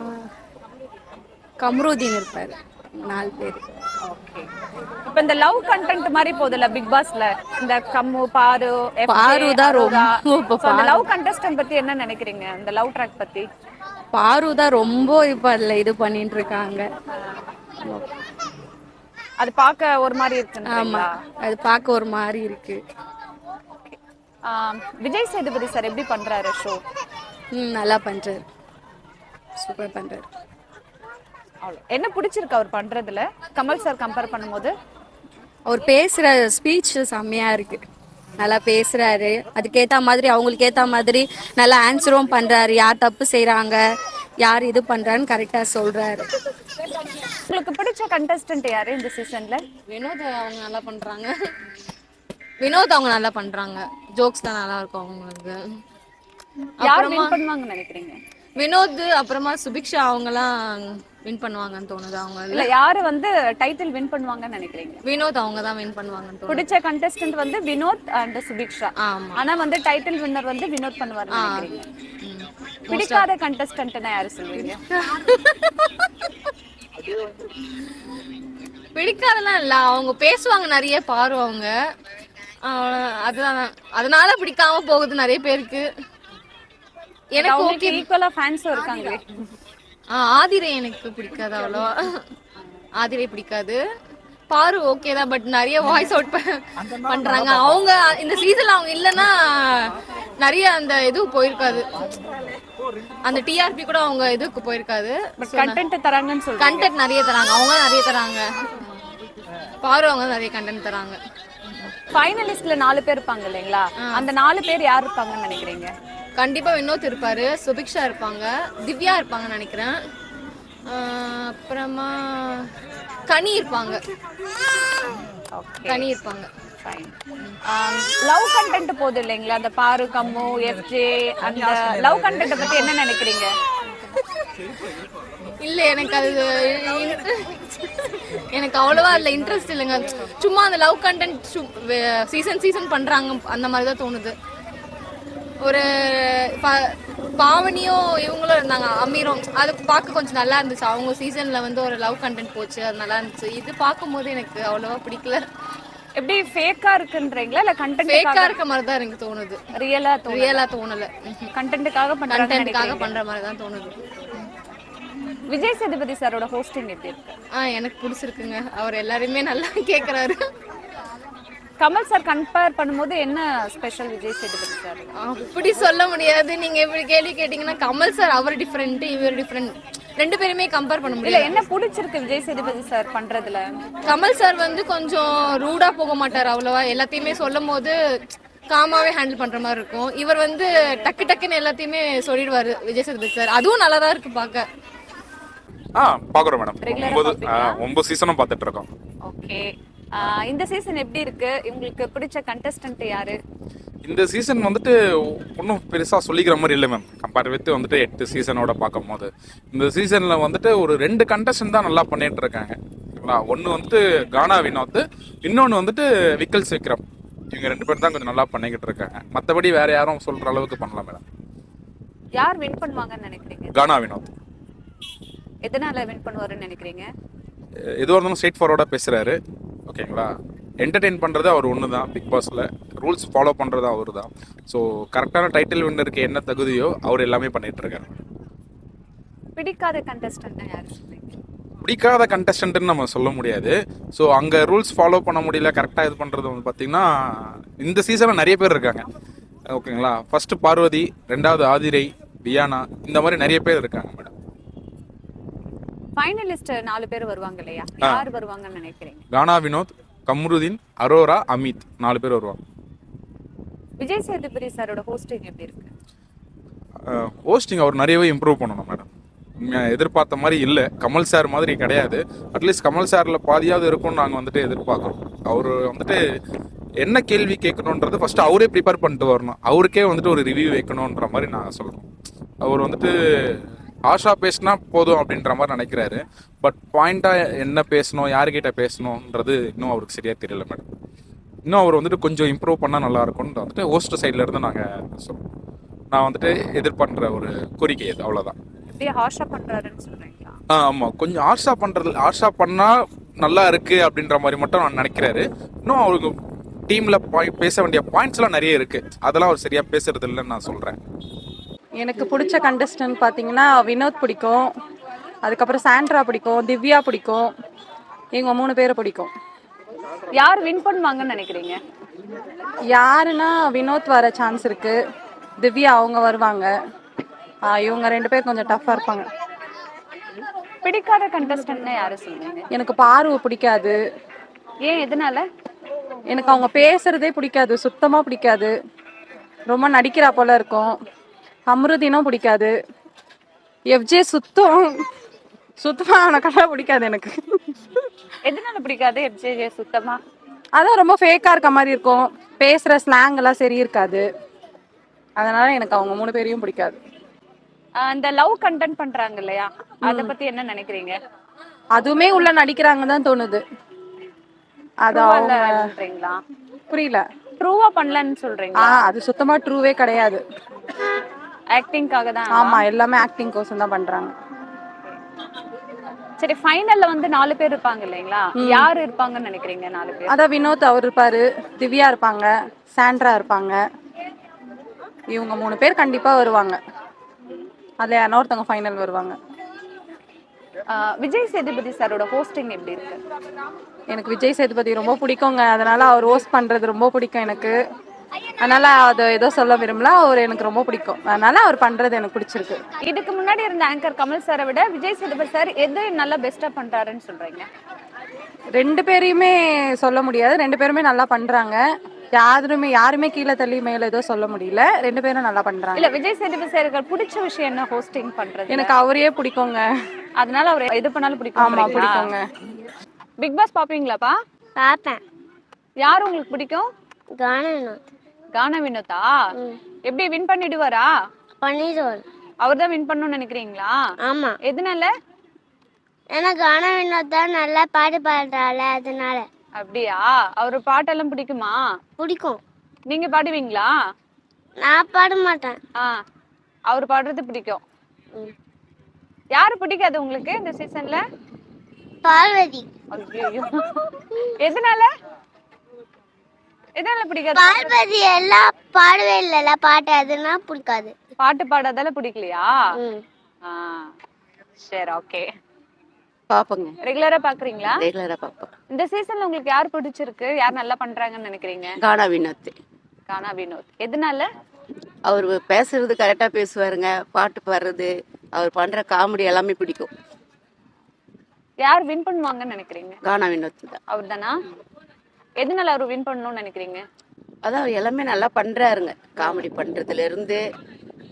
கம்ருதீன் இருப்பாரு. 4 பேர். ஓகே, இப்போ இந்த லவ் கண்டென்ட் மாதிரி போகுதுல்ல பிக் பாஸ்ல, இந்த கம்மு பாரு பாரு தான் ரொம்ப அந்த லவ் கண்டஸ்டன்ட் பத்தி என்ன நினைக்கிறீங்க? இந்த லவ் ட்ராக் பத்தி பாரு தான் ரொம்ப இப்போ அதில் இது பண்ணிட்டு இருக்காங்க. அது பார்க்க ஒரு மாதிரி இருக்கு. ஆமா, அது பார்க்க ஒரு மாதிரி இருக்கு. விஜய் சேதுபதி சார் எப்படி பண்றாரு ஷோ? நல்லா பண்றாரு, சூப்பர் பண்றாரு. என்ன பிடிச்சிருக்கு அவர் பண்றதுல கமல் சார் கம்பேர் பண்ணும்போது? அவர் பேசுற ஸ்பீச் செம்மையா இருக்கு, நல்லா பேசுறாரு. அதுக்கேற்ற மாதிரி அவங்களுக்கு ஏற்ற மாதிரி நல்லா ஆன்சரும் பண்றாரு. யார் தப்பு செய்யறாங்க, யார் இது பண்றான்னு கரெக்டா சொல்றாரு. உங்களுக்கு பிடிச்ச கண்டஸ்டன்ட் யாரு இந்த சீசன்ல? வினோத் அவங்க நல்லா பண்றாங்க. வினோத் அவங்க நல்லா பண்றாங்க, ஜோக்ஸ் தான் நல்லா இருக்கும் அவங்களுக்கு. யார் வின் பண்ணுவாங்கன்னு நினைக்கிறீங்க? வினோத், அப்புறமா சுபிக்ஷா அவங்கலாம் வின் பண்ணுவாங்கன்னு தோணுது. அவங்க இல்ல யாரு வந்து டைட்டில் வின் பண்ணுவாங்கன்னு நினைக்கிறீங்க? வினோத் அவங்க தான் வின் பண்ணுவாங்கன்னு தோணுது. பிடிச்ச கண்டஸ்டன்ட் வந்து வினோத் அண்ட் சுபிக்ஷா. ஆனா வந்து டைட்டில் வின்னர் வந்து வினோத் பண்ணுவாருன்னு நினைக்கிறீங்க. பிடிக்காத கண்டஸ்டன்ட்னா யாரு சொல்லுவீங்க? பிடிக்காதெல்லாம் இல்ல, அவங்க பேசுவாங்க நிறைய, பாரு அவங்க அதுதான், அதனால பிடிக்காம போகுது நிறைய பேருக்கு. எனக்கு ஓகே, ஈக்குவலா ஃபேன்ஸும் இருக்காங்க. ஆதிரை எனக்கு பிடிக்காது அவ்வளோவா, ஆதிரை பிடிக்காது. பாரு ஓகே தான், பட் நிறைய வாய்ஸ் அவுட் பண்றாங்க அவங்க. இந்த சீசன்ல அவங்க இல்லைன்னா நிறைய அந்த இது போயிருக்காது, அந்த டிஆர்பி கூட அவங்க இதுக்கு போயிருக்காது. கண்டென்ட் தராங்கன்னு சொல்றாங்க, கண்டென்ட் நிறைய தராங்க, அவங்க நிறைய தராங்க. பாரு அவங்க நிறைய கண்டென்ட் தராங்க. ஃபைனலிஸ்ட்ல 4 பேர் இருப்பாங்க இல்லைங்களா, அந்த 4 பேர் யார் இருப்பாங்கன்னு நினைக்கிறீங்க? கண்டிப்பா வினோத் இருப்பாரு, சுபிக்ஷா இருப்பாங்க, திவ்யா இருப்பாங்கன்னு நினைக்கிறேன், அப்புறமா கனி இருப்பாங்க. கனி இருப்பாங்க. லவ் கண்டென்ட் போகுது இல்லைங்களா, அந்த பாரு, கம்மு, எஃப்ஜே, அந்த லவ் கண்டென்ட் பத்தி என்ன நினைக்கிறீங்க? இல்ல எனக்கு அது எனக்கு அவ்வளவா அதுல இன்ட்ரெஸ்ட் இல்லைங்க. சும்மா அந்த லவ் கண்டென்ட் சீசன் பண்றாங்க அந்த மாதிரி தான் தோணுது. ஒரு பாவனியும் இவங்களும் இருந்தாங்க, அமீரும், அது பார்க்க கொஞ்சம் நல்லா இருந்துச்சு. அவங்க சீசன்ல வந்து ஒரு லவ் கண்டென்ட் போச்சு, அது நல்லா இருந்துச்சு. இது பார்க்கும்போது எனக்கு அவ்வளவா பிடிக்கல. எப்படி ஃபேக்கா இருக்குன்றீங்களா இல்ல கண்டென்ட் ஃபேக்கா இருக்க மாதிரி தான் எனக்கு தோணுது. ரியலா தோணல. கண்டென்ட்டுக்காக பண்ற மாதிரி தான் தோணுது. விஜய் சேதுபதி சாரோட ஹோஸ்டிங் எப்படி இருக்கு? எனக்கு பிடிச்சிருக்குங்க, அவர் எல்லாரையுமே நல்லா கேக்குறாரு. கமல் சார் கம்பேர் பண்ணும்போது என்ன ஸ்பெஷல் விஜய் சேதுபதி சார்? அப்படி சொல்ல முடியாது. நீங்க இப்படி கேள்வி கேட்டீங்கன்னா கமல் சார் அவர் டிஃபரெண்ட், இவர் டிஃபரெண்ட், 2 பேருமே கம்பேர் பண்ண முடியல. என்ன பிடிச்சிருக்கு விஜய் சேதுபதி சார் பண்றதுல? கமல் சார் வந்து கொஞ்சம் ரூடா போக மாட்டார் அவ்வளவா, எல்லாத்தையுமே சொல்லும் போது காமாவே ஹேண்டில் பண்ற மாதிரி இருக்கும். இவர் வந்து டக்கு டக்குன்னு எல்லாத்தையுமே சொல்லிடுவாரு விஜய் சேதுபதி சார். அதுவும் நல்லா தான் இருக்கு பார்க்க. பாக்குறோம் மேடம், 9 சீசனும் பார்த்துட்டு இருக்கோம். ஓகே, இந்த சீசன் எப்படி இருக்கு? உங்களுக்கு பிடிச்ச கண்டஸ்டன்ட் யாரு? இந்த சீசன் வந்துட்டு ஒன்றும் பெருசாக சொல்லிக்கிற மாதிரி இல்லை மேம், கம்பேர் வித் வந்துட்டு 8 சீசனோட பார்க்கும் போது. இந்த சீசனில் வந்துட்டு ஒரு 2 கண்டஸ்டன்ட் தான் நல்லா பண்ணிட்டு இருக்காங்க. ஒன்று வந்துட்டு கானா வினோத், இன்னொன்று வந்துட்டு விக்கல்ஸ் விக்ரம். இவங்க 2 பேர் தான் கொஞ்சம் நல்லா பண்ணிக்கிட்டு இருக்காங்க. மற்றபடி வேற யாரும் சொல்ற அளவுக்கு பண்ணலாம் மேடம். யார் வின் பண்ணுவாங்கன்னு நினைக்கிறீங்க? கானா வினோத். எதனால வின் பண்ணுவாருன்னு நினைக்கிறீங்க? எதுவாக இருந்தாலும் ஸ்ட்ரெயிட் ஃபார்வர்டாக பேசுறாரு, ஓகேங்களா. என்டர்டெயின் பண்ணுறது அவர் ஒன்று தான், பிக் பாஸில் ரூல்ஸ் ஃபாலோ பண்ணுறது அவர் தான். ஸோ கரெக்டான டைட்டில் வின்னருக்கு என்ன தகுதியோ அவர் எல்லாமே பண்ணிட்டு இருக்காரு. பிடிக்காத கண்டஸ்டன்ட் யாரு சொல்றீங்க? பிடிக்காத கண்டஸ்டன்ட்னு நம்ம சொல்ல முடியாது. ஸோ அங்கே ரூல்ஸ் ஃபாலோ பண்ண முடியல, கரெக்டாக இது பண்ணுறது வந்து பார்த்திங்கன்னா இந்த சீசனில் நிறைய பேர் இருக்காங்க, ஓகேங்களா. ஃபர்ஸ்ட் பார்வதி, 2வது ஆதிரை, வியானா, இந்த மாதிரி நிறைய பேர் இருக்காங்க மேடம். ஃபைனலிஸ்ட் 4 பேர் வருவாங்க இல்லையா, யார் வருவாங்கன்னு நினைக்கிறீங்க? கானா வினோத், கம்ருதீன், அரோரா, அமித், 4 பேர் வருவாங்க. விஜய் சேதுபதி சாரோட ஹோஸ்டிங் எப்படி இருக்கு? ஹோஸ்டிங் அவர் நிறையவே இம்ப்ரூவ் பண்ணணும் மேடம். எதிர்பார்த்த மாதிரி இல்லை. கமல் சார் மாதிரி கிடையாது. அட்லீஸ்ட் கமல் சாரில் பாதியாவது இருக்கும்னு நாங்கள் வந்துட்டு எதிர்பார்க்குறோம். அவர் வந்துட்டு என்ன கேள்வி கேட்கணுன்றது ஃபர்ஸ்ட் அவரே ப்ரிப்பேர் பண்ணிட்டு வரணும். அவருக்கே வந்துட்டு ஒரு ரிவ்யூ வைக்கணுன்ற மாதிரி நாங்கள் சொல்கிறோம். அவர் வந்துட்டு ஆஷா பேசினா போதும் அப்படின்ற மாதிரி நினைக்கிறாரு. பட் பாயிண்டாக என்ன பேசணும், யார்கிட்ட பேசணுன்றது இன்னும் அவருக்கு சரியாக தெரியல மேடம். இன்னும் அவர் வந்துட்டு கொஞ்சம் இம்ப்ரூவ் பண்ணால் நல்லா இருக்கும்னு வந்துட்டு ஹோஸ்ட் சைடில் இருந்து நாங்கள் சொல்கிறோம். நான் வந்துட்டு எதிர்பார்க்குற ஒரு கோரிக்கை அது, அவ்வளோதான். அப்படியே ஹார்ஷா பண்றாருன்னு சொல்றீங்களா? ஆமாம், கொஞ்சம் ஆர்ஷா பண்ணால் நல்லா இருக்குது அப்படின்ற மாதிரி மட்டும் நான் நினைக்கிறாரு. இன்னும் அவருக்கு டீமில் பேச வேண்டிய பாயிண்ட்ஸ்லாம் நிறைய இருக்குது. அதெல்லாம் அவர் சரியாக பேசுறது இல்லைன்னு நான் சொல்கிறேன். எனக்கு பிடிச்ச கண்டஸ்டன்ட் பார்த்தீங்கன்னா வினோத் பிடிக்கும், அதுக்கப்புறம் சாண்ட்ரா பிடிக்கும், திவ்யா பிடிக்கும். இவங்க 3 பேரை பிடிக்கும். யார் வின் பண்ணுவாங்கன்னு நினைக்கிறீங்க? யாருன்னா வினோத் வர சான்ஸ் இருக்கு, திவ்யா அவங்க வருவாங்க. இவங்க 2 பேர் கொஞ்சம் டஃப்பாக இருப்பாங்க. பிடிக்காத கண்டஸ்டன்ட்னா யாரு சொல்லுவீங்க? எனக்கு பார்வை பிடிக்காது. ஏன், எதனால? எனக்கு அவங்க பேசுறதே பிடிக்காது, சுத்தமாக பிடிக்காது. ரொம்ப நடிக்கிறா போல இருக்கும். அம்ருதீனும் பிடிக்காது. எஃப்ஜே சுத்தமாக அவனை பிடிக்காது எனக்கு. எதனால பிடிக்காது எஃப்ஜே சுத்தமா? அதான் ரொம்ப ஃபேக்காக இருக்க மாதிரி இருக்கும், பேசுகிற ஸ்லாங் எல்லாம் சரி இருக்காது. அதனால எனக்கு அவங்க 3 பேரையும் பிடிக்காது. இந்த லவ் கண்டென்ட் பண்றாங்க இல்லையா, அத பத்தி என்ன நினைக்கிறீங்க? அதுவுமே உள்ள நடிக்கிறாங்க தான் தோணுது. அது சொல்றீங்களா? புரியல. ட்ரூவா பண்ணலன்னு சொல்றீங்களா? அது சுத்தமா ட்ரூவே கிடையாது. ஆக்டிங்காக தான். ஆமா, எல்லாமே ஆக்டிங் கோசம் தான் பண்றாங்க. சரி, ஃபைனல்ல வந்து 4 பேர் இருப்பாங்க இல்லைங்களா, யார் இருப்பாங்கன்னு நினைக்கிறீங்க? 4 பேர் அதான் வினோத் அவர் இருப்பாரு, திவ்யா இருப்பாங்க, சாண்ட்ரா இருப்பாங்க. இவங்க 3 பேர் கண்டிப்பா வருவாங்க. அதுல யாரோ ஒருத்தவங்க ஃபைனல் வருவாங்க. விஜய் சேதுபதி சாரோட ஹோஸ்டிங் எப்படி இருக்கு? எனக்கு விஜய் சேதுபதி ரொம்ப பிடிக்குங்க. அதனால அவர் ஹோஸ்ட் பண்றது ரொம்ப பிடிக்கும் எனக்கு. அதனால அது ஏதோ சொல்ல விரும்பல, அவர் எனக்கு ரொம்ப பிடிக்கும். அதனால அவர் பண்றது எனக்கு பிடிச்சிருக்கு. இதுக்கு முன்னாடி இருந்த ஆங்கர் கமல் சாரை விட விஜய் சேதுபதி சார் எது நல்லா பெஸ்டா பண்றாருன்னு சொல்றீங்க? 2 பேரையுமே சொல்ல முடியாது, 2 பேருமே நல்லா பண்றாங்க. யாருமே கீழே தள்ளி மேல ஏதோ சொல்ல முடியல. 2 பேரும் நல்லா பண்றாங்க. இல்ல, விஜய் சேதுபதி சாருக்கு பிடிச்ச விஷயம் என்ன ஹோஸ்டிங் பண்றது? எனக்கு அவரையே பிடிக்குங்க. அதனால அவர் எது பண்ணாலும் பிடிக்கும். ஆமா, பிடிக்குங்க. பிக் பாஸ் பாப்பீங்களாப்பா? பாப்பேன். யார் உங்களுக்கு பிடிக்கும்? கானா வினோத். கானா வினோதா? எப்படி வின் பண்ணிடுவாரா? பண்ணிடுவார். அவர் தான் வின் பண்ணணும்னு நினைக்கிறீங்களா? ஆமா. எதனால? ஏன்னா கானா வினோத் தான் நல்லா பாட்டு பாடுறாள், அதனால. அப்படியா? அவர் பாட்டெல்லாம் பிடிக்குமா? பிடிக்கும். நீங்க பாடுவீங்களா? நான் பாட மாட்டேன். அவர் பாடுறது பிடிக்கும். யாரு பிடிக்காது உங்களுக்கு இந்த சீசன்ல? பார்வதி. ஐயோ, எதனால பிடிக்காது? பார்வதி எல்லாம் பாடவே இல்லல பாட்டு, அதனால பிடிக்காது. பாட்டு பாடாதால பிடிக்கலையா? சரி, ஓகே. பாப்பங்க. ரெகுலரா பாக்குறீங்களா? ரெகுலரா பாப்போம். இந்த சீசன்ல உங்களுக்கு யார் பிடிச்சிருக்கு, யார் நல்லா பண்றாங்கன்னு நினைக்கிறீங்க? கானா வினோத். கானா வினோத். எதனால? அவர் பேசுறது கரெக்டா பேசுவாருங்க, பாட்டு பாடுறது, அவர் பண்ற காமெடி எல்லாமே பிடிக்கும். யார் வின் பண்ணுவாங்கன்னு நினைக்கிறீங்க? கானா வினோத் தான். அவர் தானா? எதனால அவர் வின் பண்ணணும்னு நினைக்கிறீங்க? அதான் அவர் எல்லாமே நல்லா பண்றாருங்க. காமெடி பண்றதுல இருந்து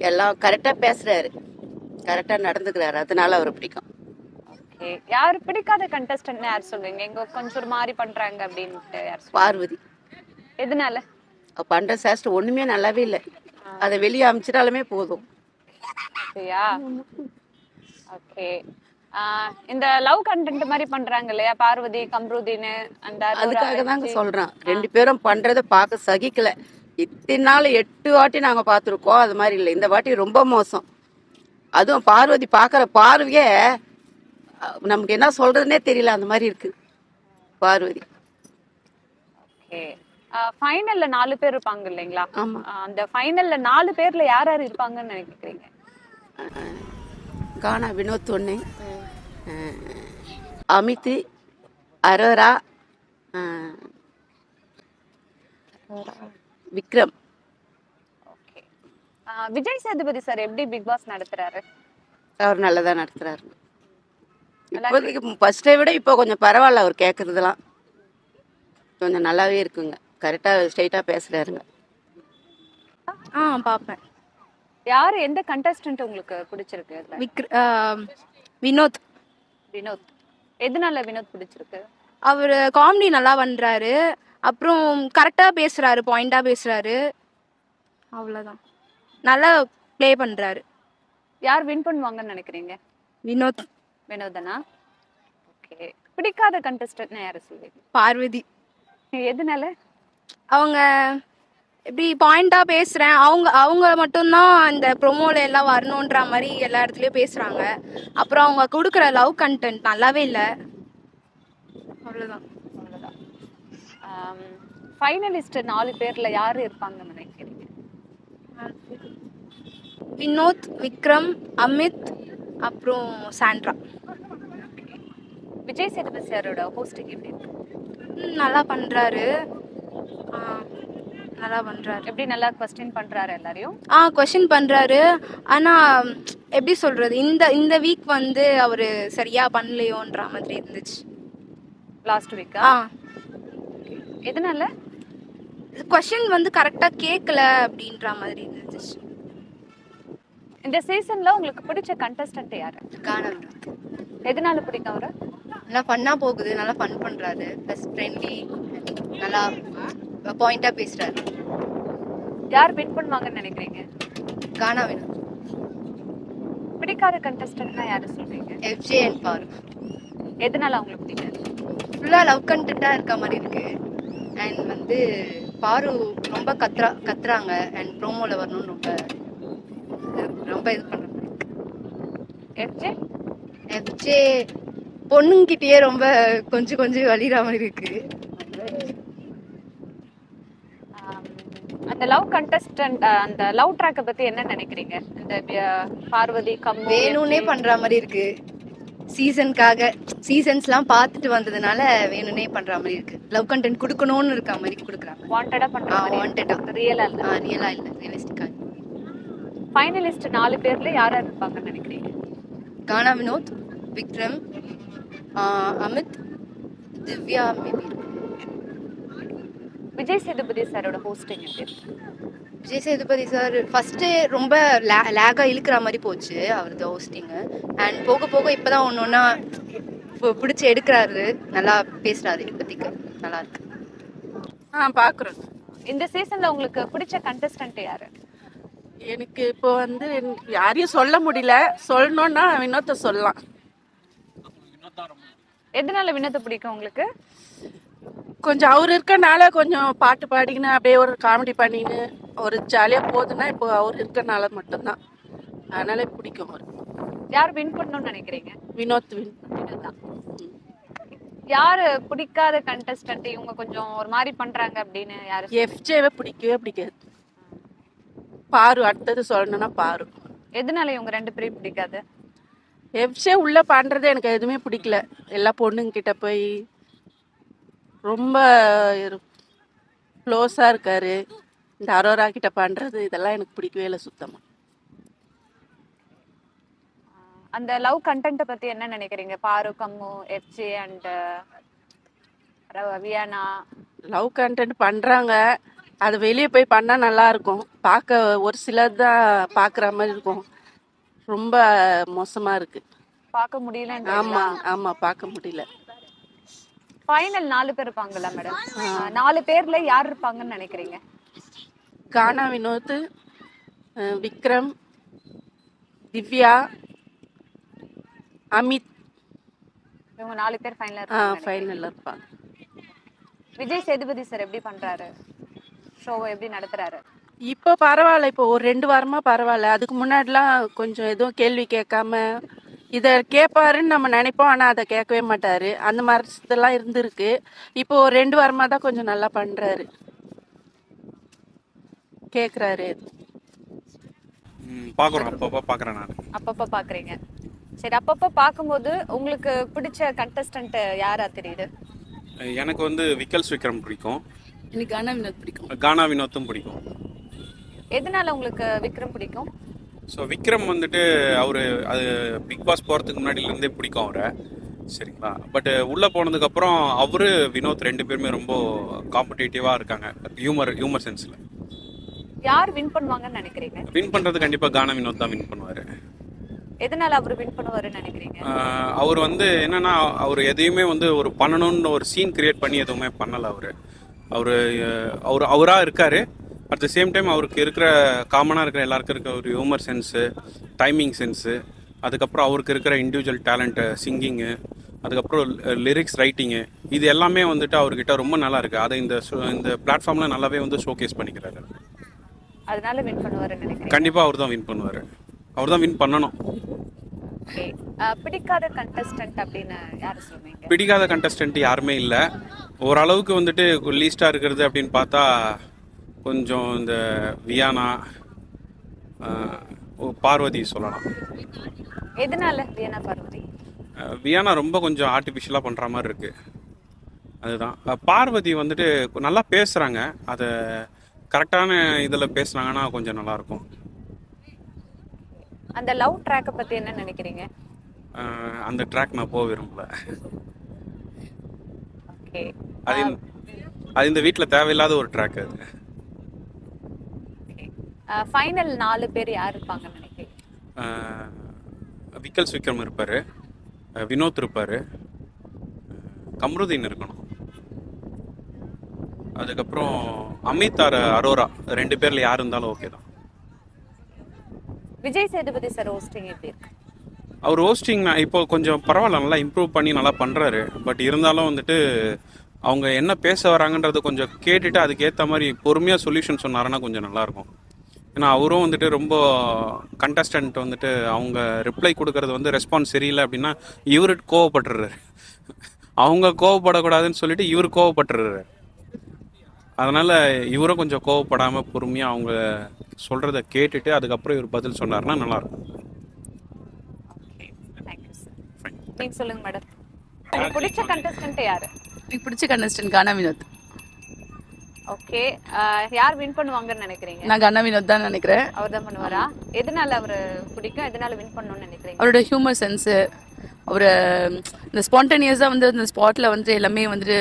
எல்லாம் கரெக்டா பேசுறாரு, கரெக்டா நடந்துக்கிறாரு. அதனால அவரை பிடிக்கும். யார் பிடிக்காத கண்டஸ்டன்ட் யார் சொல்லுவீங்க? எங்க கொஞ்சம் ஒரு மாதிரி பண்றாங்க அப்படின்ட்டு யார்? பார்வதி. எதனால? பண்ற சேஷ்ட ஒண்ணுமே நல்லாவே இல்லை, அதை வெளியே அமைச்சிட்டாலுமே போதும். சரியா? ஓகே. இந்த லவ் கண்டென்ட் மாதிரி பண்றாங்க இல்லையா, பார்வதி, கம்ருதீன், அந்த அதுக்காக தாங்க சொல்றேன். 2 பேரும் பண்றதை பார்க்க சகிக்கல. இத்தனை நாள் 8 வாட்டி நாங்க பார்த்துருக்கோம், அது மாதிரி இல்லை. இந்த வாட்டி ரொம்ப மோசம். அதுவும் பார்வதி பார்க்குற பார்வையே நமக்கு என்ன சொல்றதுன்னே தெரியல, அந்த மாதிரி இருக்கு பார்வதி. ஓகே. ஃபைனல்ல 4 பேர் இருப்பாங்க இல்லைங்களா? ஆமா. அந்த ஃபைனல்ல 4 பேர்ல யார் யார் இருப்பாங்கன்னு நினைக்கிறீங்க? கானா வினோத் ஒன்று, அமித், அரோரா, விக்ரம். ஓகே. விஜய் சேதுபதி சார் எப்படி பிக் பாஸ் நடத்துறாரு? அவர் நல்லதா நடத்துறாரு. இப்போதைக்கு ஃபர்ஸ்டை விட இப்போ கொஞ்சம் பரவாயில்ல. அவர் கேட்கறதுலாம் கொஞ்சம் நல்லாவே இருக்குங்க. கரெக்டாக ஸ்ட்ரைட்டாக பேசுறாருங்க. பார்ப்பேன். யார் எந்த கண்டஸ்டன்ட் உங்களுக்கு பிடிச்சிருக்கு இதுல? வினோத். வினோத். எதனால வினோத் பிடிச்சிருக்கு? அவர் காமெடி நல்லா பண்றாரு, அப்புறம் கரெக்டா பேசுறாரு, பாயிண்டா பேசுறாரு, அவ்வளவுதான். நல்லா ப்ளே பண்றாரு. யார் வின் பண்ணுவாங்கன்னு நினைக்கிறீங்க? வினோத். வினோதனா? ஓகே. பிடிக்காத கண்டஸ்டன்ட்னா யாரை சொல்வீங்க? பார்வதி. எதனால? அவங்க எப்படி பாயிண்டா பேசுறேன், அவங்க மட்டும்தான் இந்த ப்ரொமோல எல்லாம் வரணுன்ற மாதிரி எல்லா இடத்துலயும் பேசுறாங்க. அப்புறம் அவங்க கொடுக்குற லவ் கண்டென்ட் நல்லாவே இல்லை, அவ்வளவுதான். ஃபைனலிஸ்ட் 4 பேர்ல யாரு இருப்பாங்கன்னு நினைக்கிறீங்க? வினோத், விக்ரம், அமித், அப்புறம் சாண்ட்ரா. விஜய் சேதுபதி சாரோட ஹோஸ்டிங் எப்படி இருக்கு? நல்லா பண்றாரு. நல்லா பண்றாரு. எப்படி நல்லா क्वेश्चन பண்றாரு எல்லாரையும்? क्वेश्चन பண்றாரு. ஆனா எப்படி சொல்றது, இந்த வீக் வந்து அவரு சரியா பண்ணலையோன்ற மாதிரி இருந்துச்சு. லாஸ்ட் வீக்கா? எதனால? क्वेश्चन வந்து கரெக்டா கேட்கல அப்படின்ற மாதிரி இருந்துச்சு. இந்த சீசன்ல உங்களுக்கு பிடிச்ச கண்டஸ்டன்ட் யாரு? கானா. எதனால பிடிக்கும் அவரை? நல்லா பண்ணா போகுது, நல்லா ஃபன் பண்றாரு, ப்ளஸ் ஃப்ரெண்ட்லி, நல்லா பாயிண்டா பேசுறாரு. யார் வின் பண்ணுவாங்கன்னு நினைக்கிறீங்க? கானா வின். பிடிக்காத கண்டஸ்டன்ட்னா யாரு சொல்றீங்க? எஃப்ஜே அண்ட் பாரு. எதனால உங்களுக்கு பிடிக்காது? ஃபுல்லா லவ் கண்டென்ட்டா இருக்க மாதிரி இருக்கு. அண்ட் வந்து பாரு ரொம்ப கத்துறாங்க அண்ட் ப்ரோமோல வரணும்னு ரொம்ப இது பண்றாங்க. எஃப்ஜே பொண்ணுங்கிட்டயே ரொம்ப கொஞ்சம் வலிகிற மாதிரி இருக்கு. அந்த லவ் கண்டஸ்டன்ட், அந்த லவ் ட்ராக்க பத்தி என்ன நினைக்கிறீங்க? இந்த பார்வதி கம்மு வேணும்னே பண்ற மாதிரி இருக்கு. சீசன்ஸ்லாம் பார்த்துட்டு வந்ததுனால வேணும்னே பண்ற மாதிரி இருக்கு. லவ் கண்டென்ட் கொடுக்கணும்னு இருக்க மாதிரி கொடுக்குறாங்க. வாண்டடா பண்ற மாதிரி. வாண்டடா. ரியலா இல்ல. ரியலா இல்ல, ரியலிஸ்டிக்கா. ஃபைனலிஸ்ட் 4 பேர்ல யாரா இருப்பாங்கன்னு நினைக்கிறீங்க? கானா வினோத், விக்ரம், அமித், திவ்யா மேபி. விஜய் சேதுபதி சாரோட ஹோஸ்டிங் எப்படி இருக்கு? விஜய் சேதுபதி சார் ஃபர்ஸ்ட் ரொம்ப லேகா இழுக்கிற மாதிரி போச்சு அவரது ஹோஸ்டிங். அண்ட் போக போக இப்பதான் ஒன்னொன்னா பிடிச்சி எடுக்கிறாரு, நல்லா பேசுறாரு, இப்போதைக்கு நல்லா இருக்கு. பாக்குறோம். இந்த சீசன்ல உங்களுக்கு பிடிச்ச கண்டஸ்டன்ட் யாரு? எனக்கு இப்போ வந்து யாரையும் சொல்ல முடியல, சொல்லணும்னா வினோத்தை சொல்லலாம். எதனால வினோத்தை பிடிக்கும் உங்களுக்கு? கொஞ்சம் அவர் இருக்கனால கொஞ்சம் பாட்டு பாடிக்கின்னு அப்படியே ஒரு காமெடி பண்ணின்னு ஒரு ஜாலியா போகுதுன்னா இப்போ அவர் இருக்கனால மட்டும்தான், அதனால பிடிக்கும் அவர். யார் வின் பண்ணணும்னு நினைக்கிறீங்க? வினோத் வின். யாரு பிடிக்காத கண்டஸ்டன்ட், இவங்க கொஞ்சம் ஒரு மாதிரி பண்றாங்க அப்படின்னு யாரு? எஃப்ஜேவை பிடிக்கவே பிடிக்காது. பாரு அடுத்தது சொல்லணும்னா பாரு. எதனால இவங்க 2 பேரையும் பிடிக்காது? எஃப்ஜே உள்ள பண்றது எனக்கு எதுவுமே பிடிக்கல. எல்லா பொண்ணுங்க கிட்ட போய் ரொம்ப க்ளோஸா இருக்காரு. இந்த அரோரா கிட்ட பண்றது இதெல்லாம் எனக்கு பிடிக்கவே இல்லை சுத்தமா. அந்த லவ் கண்டென்ட் பத்தி என்ன நினைக்கிறீங்க? பாரு, கம்மு, FJ and Viana love content பண்றாங்க, அது வெளியே போய் பண்ணா நல்லா இருக்கும். பார்க்க ஒரு சிலர் தான் பாக்குற மாதிரி இருக்கும், ரொம்ப மோசமா இருக்கு. பார்க்க முடியல. ஆமா ஆமா பார்க்க முடியல. ஃபைனல் 4 பேர் இருப்பாங்கல்ல மேடம், 4 பேர்ல யார் இருப்பாங்கன்னு நினைக்கிறீங்க? கானா வினோத், விக்ரம், திவ்யா, அமித், இவங்க 4 பேர் ஃபைனல் இருப்பாங்க. ஃபைனல்ல இருப்பாங்க. விஜய் சேதுபதி சார் எப்படி பண்றாரு? ஷோவை எப்படி நடத்துறாரு? இப்போ பரவாயில்ல, இப்போ ஒரு 2 வாரமா பரவாயில்ல. அதுக்கு முன்னாடிலாம் கொஞ்சம் எதுவும் கேள்வி கேட்காம இதை கேட்பாருன்னு நம்ம நினைப்போம், ஆனால் அதை கேட்கவே மாட்டாரு. அந்த மாதிரி இதெல்லாம் இருந்திருக்கு. இப்போ ஒரு 2 வாரமா தான் கொஞ்சம் நல்லா பண்றாரு, கேட்குறாரு. பார்க்குறோம், அப்பப்போ பார்க்குறேன் நான். அப்பப்போ பார்க்குறீங்க. சரி, அப்பப்போ பார்க்கும்போது உங்களுக்கு பிடிச்ச கண்டஸ்டன்ட் யாரா தெரியுது? எனக்கு வந்து விக்ரம் பிடிக்கும். எனக்கு கானா வினோத் பிடிக்கும். கானா வினோத்தும் பிடிக்கும். எதனால உங்களுக்கு விக்ரம் பிடிக்கும்? ஸோ விக்ரம் வந்துட்டு அவர் அது பிக் பாஸ் போகிறதுக்கு முன்னாடியிலேருந்தே பிடிக்கும் அவரை, சரிங்களா. பட் உள்ளே போனதுக்கப்புறம் அவர் வினோத் 2 பேருமே ரொம்ப காம்படிட்டிவாக இருக்காங்க ஹியூமர் சென்ஸில். யார் வின் பண்ணுவாங்கன்னு நினைக்கிறீங்க? வின் பண்றது கண்டிப்பா கானா வினோத் தான் வின் பண்ணுவாரு. எதனால அவர் வின் பண்ணுவாருன்னு நினைக்கிறீங்க? அவர் வந்து என்னன்னா, அவர் எதையுமே வந்து ஒரு பண்ணணும்னு ஒரு சீன் கிரியேட் பண்ணி எதுவுமே பண்ணல. அவரா இருக்காரு. அட் த சேம் டைம் அவருக்கு இருக்கிற காமனாக இருக்கிற எல்லாருக்கும் இருக்கிற ஒரு ஹியூமர் சென்ஸு, டைமிங் சென்ஸு, அதுக்கப்புறம் அவருக்கு இருக்கிற இண்டிவிஜுவல் டேலண்ட்டு, சிங்கிங்கு, அதுக்கப்புறம் லிரிக்ஸ் ரைட்டிங்கு, இது எல்லாமே வந்துட்டு அவர்கிட்ட ரொம்ப நல்லா இருக்குது. அதை இந்த பிளாட்ஃபார்மில் நல்லாவே வந்து ஷோகேஸ் பண்ணிக்கிறாரு. அதனால வின் பண்ணுவாருன்னு நினைக்கிறேன். கண்டிப்பாக அவர் தான் வின் பண்ணுவார். அவர் தான் வின் பண்ணணும். பிடிக்காத கண்டஸ்டன்ட் அப்படின்னு யார் சொல்லுவீங்க? பிடிக்காத கண்டஸ்டன்ட் யாருமே இல்லை. ஓரளவுக்கு வந்துட்டு லீஸ்டாக இருக்கிறது அப்படின்னு பார்த்தா கொஞ்சம் இந்த வியானா, பார்வதி சொல்லலாம். எதனால வியானா பார்வதி? வியானா ரொம்ப கொஞ்சம் ஆர்டிஃபிஷியலாக பண்ணுற மாதிரி இருக்குது. அதுதான். பார்வதி வந்துட்டு நல்லா பேசுகிறாங்க. அதை கரெக்டான இதில் பேசுனாங்கன்னா கொஞ்சம் நல்லாயிருக்கும். அந்த லவ் ட்ராக்கை பற்றி என்ன நினைக்கிறீங்க? அந்த ட்ராக் நான் போக விரும்பல. ஓகே. அது இந்த வீட்டில் தேவையில்லாத ஒரு ட்ராக். அது ஃபைனல் 4 பேர் யார் இருப்பாங்கன்னு நினைக்கிறீங்க? விக்கல்ஸ் விக்ரம் இருப்பார், வினோத் இருப்பார், கம்ருதீன் இருக்கணும், அதுக்கப்புறம் அமித் அரோரா. 2 பேரில் யார் இருந்தாலும் ஓகே தான். விஜய் சேதுபதி சார் ஹோஸ்டிங் எப்படி இருக்கு? அவர் ஹோஸ்டிங் இப்போ கொஞ்சம் பரவாயில்ல, நல்லா இம்ப்ரூவ் பண்ணி நல்லா பண்ணுறாரு. பட் இருந்தாலும் வந்துட்டு அவங்க என்ன பேச வராங்கன்றது கொஞ்சம் கேட்டுட்டு அதுக்கேற்ற மாதிரி பொறுமையாக சொல்யூஷன் சொன்னாருன்னா கொஞ்சம் நல்லாயிருக்கும். ஏன்னா அவரும் வந்துட்டு ரொம்ப கண்டஸ்டன்ட் வந்துட்டு அவங்க ரிப்ளை கொடுக்கறது வந்து ரெஸ்பான்ஸ் சரியில்லை அப்படின்னா இவரு கோவப்பட்டுறாரு. அவங்க கோவப்படக்கூடாதுன்னு சொல்லிட்டு இவர் கோவப்பட்டுறாரு. அதனால் இவரும் கொஞ்சம் கோவப்படாமல் பொறுமையாக அவங்க சொல்கிறத கேட்டுட்டு அதுக்கப்புறம் இவர் பதில் சொன்னார்னா நல்லாயிருக்கும். நீங்க சொல்லுங்க மேடம். உங்களுக்கு பிடிச்ச கண்டஸ்டன்ட் யாரு? எனக்கு பிடிச்ச கண்டஸ்டன்ட் கானா வினோத். ஓகே. யார் வின் பண்ணுவாங்கன்னு நினைக்கிறீங்க? நான் கானா வினோத் தான் நினைக்கிறேன். அவர் தான் பண்ணுவாரா? எதனால அவர் பிடிக்கும்? எதனால வின் பண்ணணும்னு நினைக்கிறீங்க? அவரோட ஹியூமர் சென்ஸு, அவர் இந்த ஸ்பான்டேனியஸாக வந்து அந்த ஸ்பாட்டில் வந்து எல்லாமே வந்துட்டு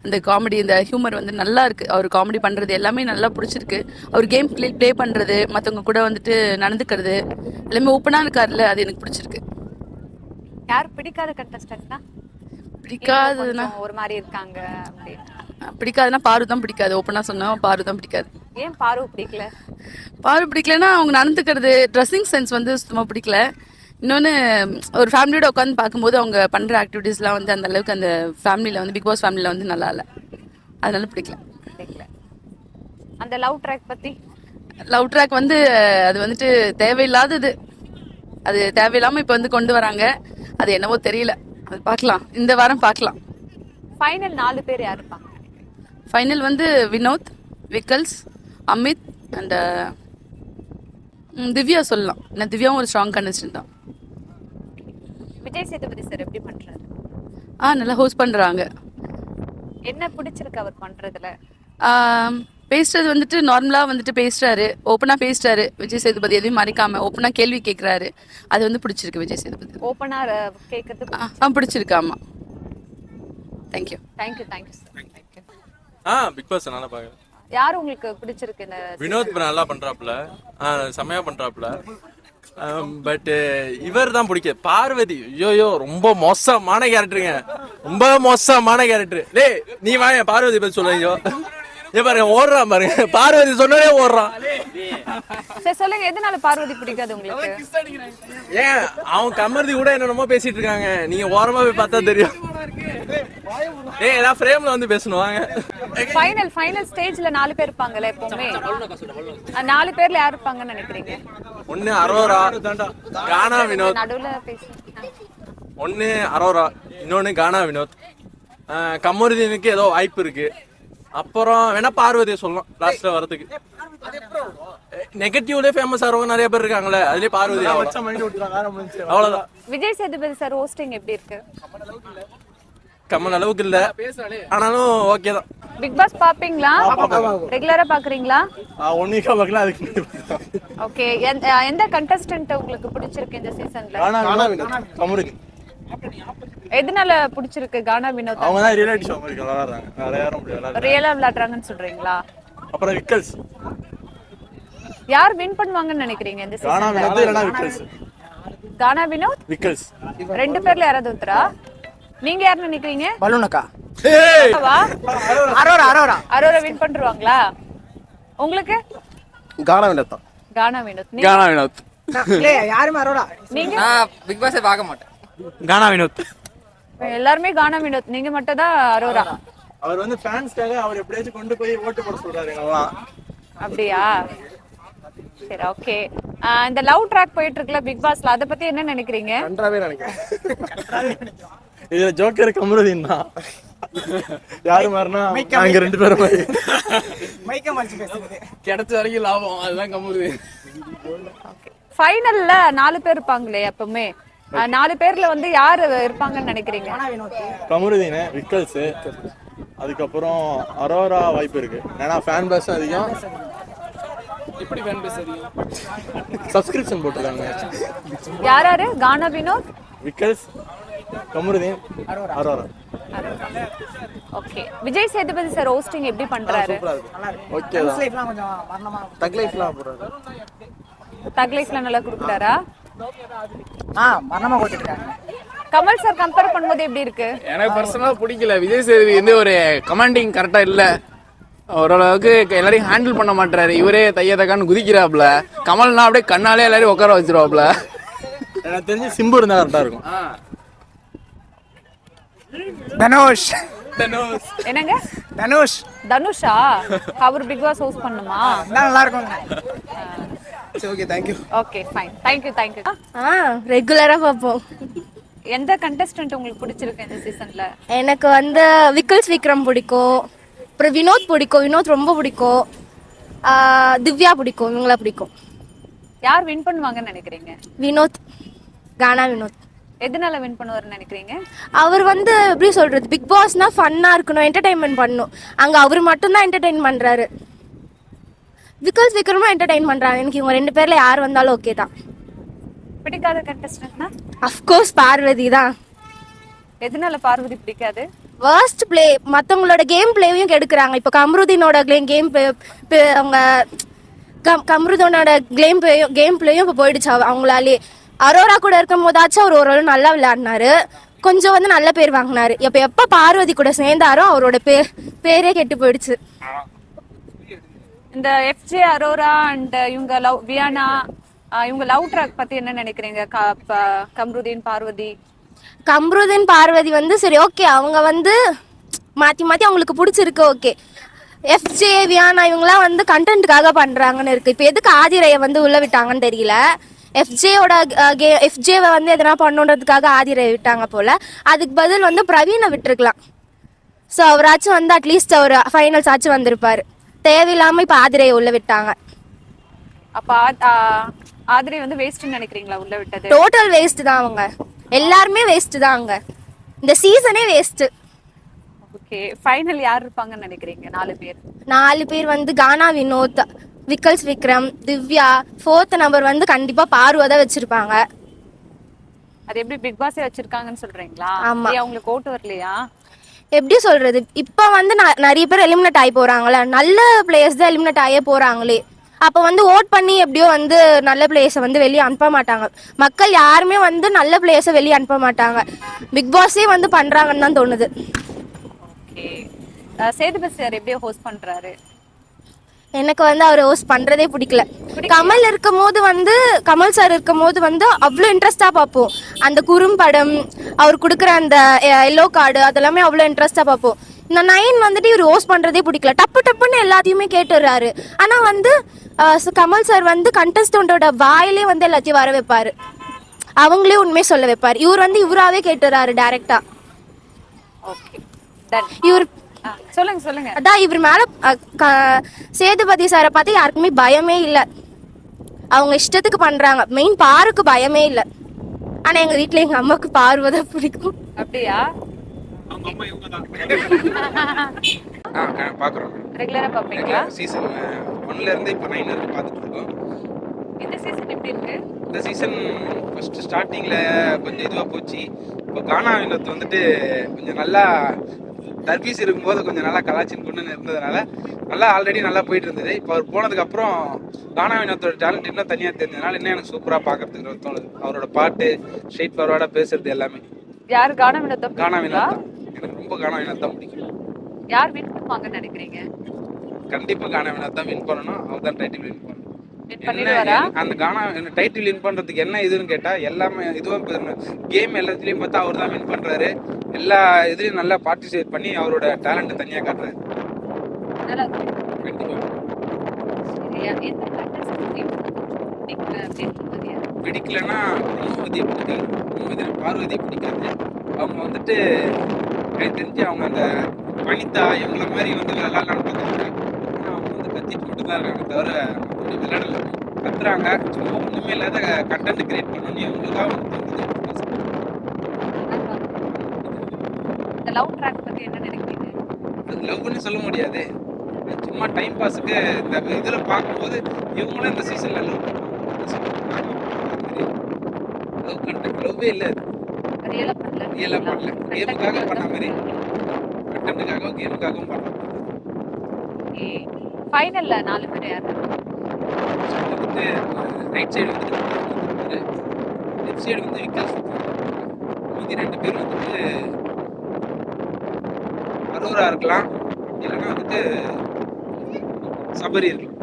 அந்த காமெடி, இந்த ஹியூமர் வந்து நல்லா இருக்குது. அவர் காமெடி பண்ணுறது எல்லாமே நல்லா பிடிச்சிருக்கு. அவர் கேம் ப்ளே பண்ணுறது, மற்றவங்க கூட வந்துட்டு நடந்துக்கிறது எல்லாமே ஓப்பனாக இருக்காருல்ல, அது எனக்கு பிடிச்சிருக்கு. யார் பிடிக்காத கண்டஸ்டன்ட்னா? பிடிக்காதுன்னா ஒரு மாதிரி இருக்காங்க அப்படின்னு. பிடிக்காதுன்னா பாரு தான் பிடிக்காது. ஓப்பனாக சொன்னால் பாரு தான் பிடிக்காது. ஏன் பாரு பிடிக்கல? பாரு பிடிக்கலன்னா அவங்க நடந்துக்கிறது, ட்ரெஸ்ஸிங் சென்ஸ் வந்து சுத்தமாக பிடிக்கல. இன்னொன்று, ஒரு ஃபேமிலியோட உட்காந்து பார்க்கும்போது அவங்க பண்ணுற ஆக்டிவிட்டீஸ்லாம் வந்து அந்த அளவுக்கு அந்த ஃபேமிலியில் வந்து பிக் பாஸ் ஃபேமிலியில் வந்து நல்லா இல்லை. அதனால பிடிக்கல. அந்த லவ் ட்ராக் பற்றி? லவ் ட்ராக் வந்து அது வந்துட்டு தேவையில்லாதது. அது தேவையில்லாமல் இப்போ வந்து கொண்டு வராங்க. அது என்னவோ தெரியல. அது பார்க்கலாம், இந்த வாரம் பார்க்கலாம். ஃபைனல் 4 பேர் யார் இருப்பாங்க? ஃபைனல் வந்து வினோத், விக்கல்ஸ், அமித் அண்ட் திவ்யா சொல்லலாம். ஏன்னா திவ்யாவும் ஒரு ஸ்ட்ராங் கண்டஸ்டன்ட் தான். விஜய் சேதுபதி சார் எப்படி பண்றாரு? நல்லா ஹோஸ்ட் பண்றாங்க. என்ன பிடிச்சிருக்கு அவர் பண்றதுல? பேசுறது வந்துட்டு நார்மலாக வந்துட்டு பேசுறாரு, ஓப்பனாக பேசுறாரு. விஜய் சேதுபதி எதையும் மறைக்காம ஓப்பனாக கேள்வி கேட்குறாரு. அது வந்து பிடிச்சிருக்கு விஜய் சேதுபதி. ஓப்பனா கேட்கறது பிடிச்சிருக்கு. ஆமாம். Thank you sir. பிக் பாஸ் நல்லா பார்க்குறேன். யார் உங்களுக்கு பிடிச்சிருக்கு? இந்த வினோத் நல்லா பண்றாப்ல, செமையா பண்றாப்ல. பட் இவர் தான் பிடிக்க. பார்வதி ஐயோ ரொம்ப மோசமான கேரக்டருங்க, ரொம்ப மோசமான கேரக்டர். டேய் நீ வாங்க பார்வதி பத்தி சொல்லுங்க. பாருங்க ஓடுறான் பாருங்க, பார்வதி சொன்னே ஓடுறான். சரி சொல்லுங்க, எதனால பார்வதி பிடிக்காது உங்களுக்கு? ஏன் அவன் கமர்தி கூட என்னென்னமோ பேசிட்டு இருக்காங்க, நீங்க ஓரமா போய் பார்த்தா தெரியும். எல்லாம் ஃப்ரேம்ல வந்து பேசணும். வாங்க. ஃபைனல் ஸ்டேஜ்ல 4 பேர் இருப்பாங்கல்ல எப்பவுமே. 4 பேர்ல யார் இருப்பாங்கன்னு நினைக்கிறீங்க? ஒன்னு அரோரா, கானா வினோத். நடுவுல பேசுங்க. ஒன்னு அரோரா, இன்னொன்னு கானா வினோத். கமருதீனுக்கு ஏதோ வாய்ப்பு இருக்கு. அப்புறம் வேணா பார்வதியை சொல்லலாம் லாஸ்ட்ல வரதுக்கு. நெகட்டிவ்ல ஃபேமஸ் ஆறவங்க நிறைய பேர் இருக்காங்களே, அதுலயே பார்வதி அவ்வளவுதான். விஜய் சேதுபதி சார் ஹோஸ்டிங் எப்படி இருக்கு? கமல் அளவுக்கு இல்ல, ஆனாலும் ஓகே தான். பிக் பாஸ் பாப்பீங்களா? ரெகுலரா பாக்குறீங்களா? ஒன்னிக்கா பார்க்கலாம். அதுக்கு ஓகே. எந்த கண்டஸ்டன்ட் உங்களுக்கு பிடிச்சிருக்கு இந்த சீசன்ல? கமருதீன். எதனால பிடிச்சிருக்கு கானா வினோத்? அவங்க தான் ரியாலிட்டி ஷோ மாதிரி விளையாடுறாங்க, விளையாட முடியல, ரியலா விளையாடுறாங்கன்னு சொல்றீங்களா? அப்புறம் விக்கல்ஸ் யார் வின் பண்ணுவாங்கன்னு நினைக்கிறீங்க இந்த கானா சீசன்ல? வினோத் இல்லனா விக்கல்ஸ். கானா வினோத் விக்கல்ஸ். ரெண்டு பேர்ல யாராவது ஒருத்தரா? நீங்க யார் நினைக்கிறீங்க? பலூனக்கா. வா. அரோரா அரோரா அரோரா வின் பண்ணிடுவாங்களா? உங்களுக்கு? கானா வினோத். கானா வினோத். நீங்க? கானா வினோத். யாருமே அரோரா. நீங்க? நான் பிக் பாஸ் பார்க்க மாட்டேன். கானா வினோத். எல்லாருமே கானா வினோத். நீங்க மட்டும் தான் அரோரா. அவர் வந்து ஃபேன்ஸ்க்காக அவர் எப்படியாச்சும் கொண்டு போய் ஓட்டு போட சொல்றாரு எல்லாம். அப்படியா? சரி ஓகே. இந்த லவ் ட்ராக் போயிட்டு இருக்குல பிக் பாஸ்ல, அத பத்தி என்ன நினைக்கிறீங்க? நன்றாவே நினைக்கிறேன். இதுல ஜோக்கர் கமருதீன் தான். யாரு மாறினா அங்க ரெண்டு பேரும் மாதிரி. மைக்க மறைச்சு பேசுறது. கிடைச்ச வரைக்கும் லாபம், அதுதான் கமருதீன். ஃபைனல்ல 4 பேர் இருப்பாங்களே எப்பவுமே, 4 பேர்ல வந்து யாரு இருப்பாங்கன்னு நினைக்கிறீங்க? கமருதீன், விக்கல்ஸ், அதுக்கப்புறம் அரோரா வாய்ப்பு இருக்கு. ஏன்னா ஃபேன் பேஸ் அதிகம். எப்படி ஃபேன் பேஸ் அதிகம்? சப்ஸ்கிரிப்ஷன் போட்டுருக்காங்க. யார் யாரு? Gana Vinoth, Vikkals, Kamarudheen, Aurora. Okay. Vijay Sethupathi sir hosting எப்படி பண்றாரு? ஓகே தான். லைஃப்லாம் கொஞ்சம் மரணமா தக் லைஃப்லாம் போறாரு. தக் லைஃப்ல நல்லா கொடுக்குறாரா? மரணமா கொடுத்துட்டு இருக்காங்க. கமல் சார் கம்பேர் பண்ணும்போது எப்படி இருக்கு? எனக்கு பர்சனலா பிடிக்கல. விஜய் சேதுபதி வந்து ஒரு கமாண்டிங் கரெக்டா இல்ல. ஓரளவுக்கு எல்லாரையும் ஹேண்டில் பண்ண மாட்டாரு. இவரே தைய தக்கான்னு குதிக்கிறாப்ல. கமல்னா அப்படியே கண்ணாலே எல்லாரையும் உட்கார வச்சிருவாப்ல. எனக்கு தெரிஞ்சு சிம்பு இருந்தா கரெக்டா இருக்கும். தனுஷ். என்னங்க? தனுஷ். தனுஷா? அவர் பிக் பாஸ் ஹோஸ்ட் பண்ணுமா? நல்லா இருக்கும். சரி okay, thank you. Okay fine. Thank you. ரெகுலரா பார்ப்போம். எந்த கண்டஸ்டன்ட் உங்களுக்கு பிடிச்சிருக்கு இந்த சீசன்ல? எனக்கு வந்து விக்கல்ஸ் விக்ரம் பிடிக்கும், அப்புறம் வினோத் பிடிக்கும். வினோத் ரொம்ப பிடிக்கும். திவ்யா பிடிக்கும். இவங்கள பிடிக்கும். யார் வின் பண்ணுவாங்கன்னு நினைக்கிறீங்க? வினோத். கானா வினோத். எதனால வின் பண்ணுவாருன்னு நினைக்கிறீங்க? அவர் வந்து எப்படி சொல்றது, பிக் பாஸ்னா ஃபன்னா இருக்கணும், என்டர்டைன்மெண்ட் பண்ணணும். அங்க அவர் மட்டும் தான் என்டர்டைன் பண்றாரு. விக்கல்ஸ் விக்ரமும் என்டர்டைன் பண்றாங்க. எனக்கு இவங்க 2 பேர்ல யார் வந்தாலும் ஓகே தான். பிடிக்காத கண்டஸ்டன்ட்னா? அஃப்கோர்ஸ் பார்வதி தான். எதனால பார்வதி பிடிக்காது? வர்ஸ்ட் பிளே, மற்றவங்களோட கேம் பிளேவையும் கெடுக்குறாங்க. இப்போ கம்ருதீனோட கேம் அவங்க கம்ருதீனோட கேம் பிளேயும் இப்போ போயிடுச்சு அவங்களாலே. அரோரா கூட இருக்கும் போதாச்சும் அவர் ஓரளவு நல்லா விளையாடினாரு, கொஞ்சம் வந்து நல்ல பேர் வாங்கினாரு. எப்போ பார்வதி கூட சேர்ந்தாரோ அவரோட பேரே கெட்டு போயிடுச்சு. இந்த எஃப்ஜே, அரோரா அண்ட் இவங்க வியானா, இவங்க லவ் ட்ராக் பத்தி என்ன நினைக்கிறீங்க? கம்ருதீன், பார்வதி. கம்ருதீன் பார்வதி வந்து சரி ஓகே, அவங்க வந்து மாற்றி மாற்றி அவங்களுக்கு பிடிச்சிருக்கு ஓகே. எஃப்ஜே, வியானா இவங்களாம் வந்து கண்டென்ட்டுக்காக பண்ணுறாங்கன்னு இருக்குது. இப்போ எதுக்கு ஆதிரையை வந்து உள்ளே விட்டாங்கன்னு தெரியல. எஃப்ஜேவை வந்து எதனா பண்ணுன்றதுக்காக ஆதிரையை விட்டாங்க போல். அதுக்கு பதில் வந்து பிரவீனை விட்டுருக்கலாம். ஸோ அவராச்சும் வந்து அட்லீஸ்ட் அவர் ஃபைனல்ஸ் ஆச்சும் வந்திருப்பார். தேவையில்லாமல் இப்போ ஆதிரையை உள்ளே விட்டாங்க. அப்போ ஆதிரை வந்து வேஸ்ட்னு நினைக்கிறீங்களா உள்ள விட்டது? டோட்டல் வேஸ்ட் தான். அவங்க எல்லாருமே வேஸ்ட் தான். அங்க இந்த சீசனே வேஸ்ட். ஓகே, ஃபைனல் யார் இருப்பாங்கன்னு நினைக்கிறீங்க? 4 பேர் வந்து கானா வினோத், விக்கல்ஸ் விக்ரம், திவ்யா. 4th நம்பர் வந்து கண்டிப்பா பார்வதி வச்சிருப்பாங்க. அது எப்படி பிக் பாஸே வச்சிருக்காங்கன்னு சொல்றீங்களா? ஆமா. அவங்களுக்கு ஓட்டு வரலையா? எப்படி சொல்றது, இப்போ வந்து நிறைய பேர் எலிமினேட் ஆகி போறாங்களே, நல்ல பிளேயர்ஸ் தான் எலிமினேட் ஆகியே போறாங்களே. அப்போ வந்து ஓட் பண்ணி எப்படியோ வந்து நல்ல பிளேயர்ஸை வந்து வெளியே அனுப்ப மாட்டாங்க. மக்கள் யாருமே வந்து நல்ல பிளேயர்ஸை வெளியே அனுப்ப மாட்டாங்க. பிக் பாஸே வந்து பண்றாங்கன்னு தான் தோணுது. ஓகே, சேதுபதி சார் எப்படி ஹோஸ்ட் பண்றாரு? எனக்கு வந்து அவர் ஹோஸ்ட் பண்றதே பிடிக்கல. கமல் இருக்கும் போது வந்து, கமல் சார் இருக்கும் போது வந்து அவ்வளோ இன்ட்ரெஸ்டா பார்ப்போம். அந்த குறும்படம், அவர் கொடுக்குற அந்த எல்லோ கார்டு, அதெல்லாமே அவ்வளோ இன்ட்ரெஸ்டா பார்ப்போம். இந்த 9 வந்துட்டு இவர் ஹோஸ்ட் பண்றதே பிடிக்கல. டப்புன்னு எல்லாத்தையுமே கேட்டுறாரு. ஆனா வந்து கமல் சார் வந்து கண்டஸ்டன்டோட வாயிலே வந்து எல்லாத்தையும் வர வைப்பாரு, அவங்களே உண்மையை சொல்ல வைப்பாரு. இவர் வந்து இவராவே கேட்டுறாரு டைரக்டா. ஓகே, இவர் சொல்லுங்க. அதான் இவர் மேல சேதுபதி சாரை பார்த்து யாருக்குமே பயமே இல்லை. அவங்க இஷ்டத்துக்கு பண்றாங்க. மெயின் பாருக்கு பயமே இல்லை. ஆனா எங்க வீட்டுல எங்க அம்மாவுக்கு பார்வதை பிடிக்கும். அப்படியா? பாக்குறோம். ரெகுலரா பாப்பீங்களா? சீசன் 1ல இருந்து இப்போ 9 வரைக்கும் பார்த்துட்டு இருக்கோம். இந்த சீசன் எப்படி இருக்கு? இந்த சீசன் ஃபர்ஸ்ட் ஸ்டார்டிங்ல கொஞ்சம் இதுவா போச்சு. இப்போ கானா வினோத் வந்துட்டு கொஞ்சம் நல்லா தர்பீஸ் இருக்கும்போது கொஞ்சம் நல்லா கலாச்சின்னு கொண்டு இருந்ததுனால நல்லா ஆல்ரெடி நல்லா போயிட்டு இருந்தது. இப்போ அவர் போனதுக்கு அப்புறம் கானா வினோத்தோட டேலண்ட் இன்னும் தனியா தெரிஞ்சதுனால இன்னும் எனக்கு சூப்பரா பாக்குறதுக்கு தோணுது. அவரோட பாட்டு, ஸ்ட்ரெயிட் ஃபார்வர்டா பேசுறது எல்லாமே. யார் கானா வினோத் கானா வினோத் தான். எனக்கு ரொம்ப கானா வினோத் தான் பிடிக்கும். யார் வின் பண்ணுவாங்கன்னு நினைக்கிறீங்க? கண்டிப்பா கானா வினோத் தான் வின் பண்ணணும். அவர் தான் டைட்டில் வின் பண்ணணும். வின் பண்ணிடுவாரா? அந்த கானா டைட்டில் வின் பண்றதுக்கு என்ன இதுன்னு கேட்டா எல்லாமே இதுவும் கேம் எல்லாத்துலயும் பார்த்தா அவர் தான் வின் பண்றாரு. எல்லா இதுலயும் நல்லா பார்ட்டிசிபேட் பண்ணி அவரோட டேலண்ட் தனியா காட்டுறாரு. நல்லா கண்டிப்பா பிடிக்கலன்னா பார்வதி பிடிக்காது. பார்வதி பிடிக்காது. அவங்க வந்துட்டு எனக்கு தெரிஞ்சு அவங்க அந்த வனிதா இவங்கள மாதிரி வந்து விளையாடலான்னு பார்க்குறாங்க. ஆனால் அவங்க வந்து கத்திட்டு மட்டும் தான் இருக்காங்க தவிர அப்படி விளையாடல. கத்துறாங்க, சும்மா ஒன்றுமே இல்லாத கண்டென்ட் கிரியேட் பண்ணணும் இவங்களுக்காக இந்த லவ் ட்ராக் பத்தி என்ன நினைக்கிறீங்க? அது லவ்னு சொல்ல முடியாது. சும்மா டைம் பாஸுக்கு இந்த இதில் பார்க்கும்போது இவங்களும் இந்த சீசனில் லவ் லவ்வே இல்லை. ரியலா பண்ணல. கேமுக்காக பண்ண மாதிரி கண்டென்ட்டுக்காகவும் கேமுக்காகவும் பண்ண ஃபைனல்ல 4 பேர் யாரு? வந்துட்டு ரைட் சைடு வந்துட்டு லெஃப்ட் சைடு வந்து விக்கல்ஸ். மீதி 2 பேர் வந்துட்டு அரோரா இருக்கலாம், இல்லைன்னா வந்துட்டு சபரி இருக்கலாம்.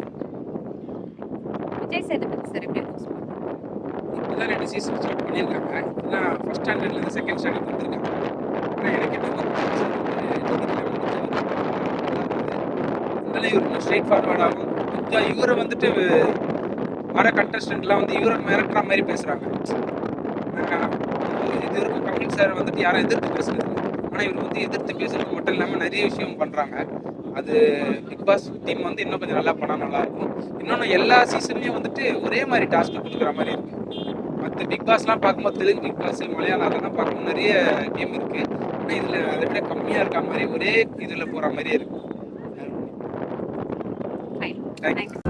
விஜய் சேதுபதி சார் எப்படி இப்போதான் 2 சீசன் ஸ்டார்ட் பண்ணியிருக்காங்க. இப்போதான் ஃபர்ஸ்ட் ஸ்டாண்டர்ட்லேருந்து செகண்ட் ஸ்டாண்டர்ட் வந்துருக்காங்க. ஆனால் எனக்கு என்ன இவர் ஸ்ட்ரெயிட் ஃபார்வர்டாகவும் கொஞ்சம் இவரை வந்துட்டு வர கண்டஸ்டன்ட்லாம் வந்து இவரை மிரட்டுற மாதிரி பேசுகிறாங்க. இது வரைக்கும் கமல் சார் வந்துட்டு யாரும் எதிர்த்து பேசுறது, ஆனால் இவர் வந்து எதிர்த்து பேசுறது மட்டும் இல்லாமல் நிறைய விஷயம் பண்ணுறாங்க. அது பிக் பாஸ் டீம் வந்து இன்னும் கொஞ்சம் நல்லா பண்ணால் நல்லாயிருக்கும். இன்னொன்று எல்லா சீசன்லேயும் வந்துட்டு ஒரே மாதிரி டாஸ்க் கொடுக்குற மாதிரி இருக்கு. மற்ற பிக் பாஸ்லாம் பார்க்கும்போது தெலுங்கு பிக் பாஸ், மலையாளம் அதெல்லாம் பார்க்கும்போது நிறைய கேம் இருக்குது. ஆனால் இதில் அதை விட கம்மியாக இருக்க மாதிரி ஒரே இதில் போகிற மாதிரியே இருக்குது. தேங்க்யூ.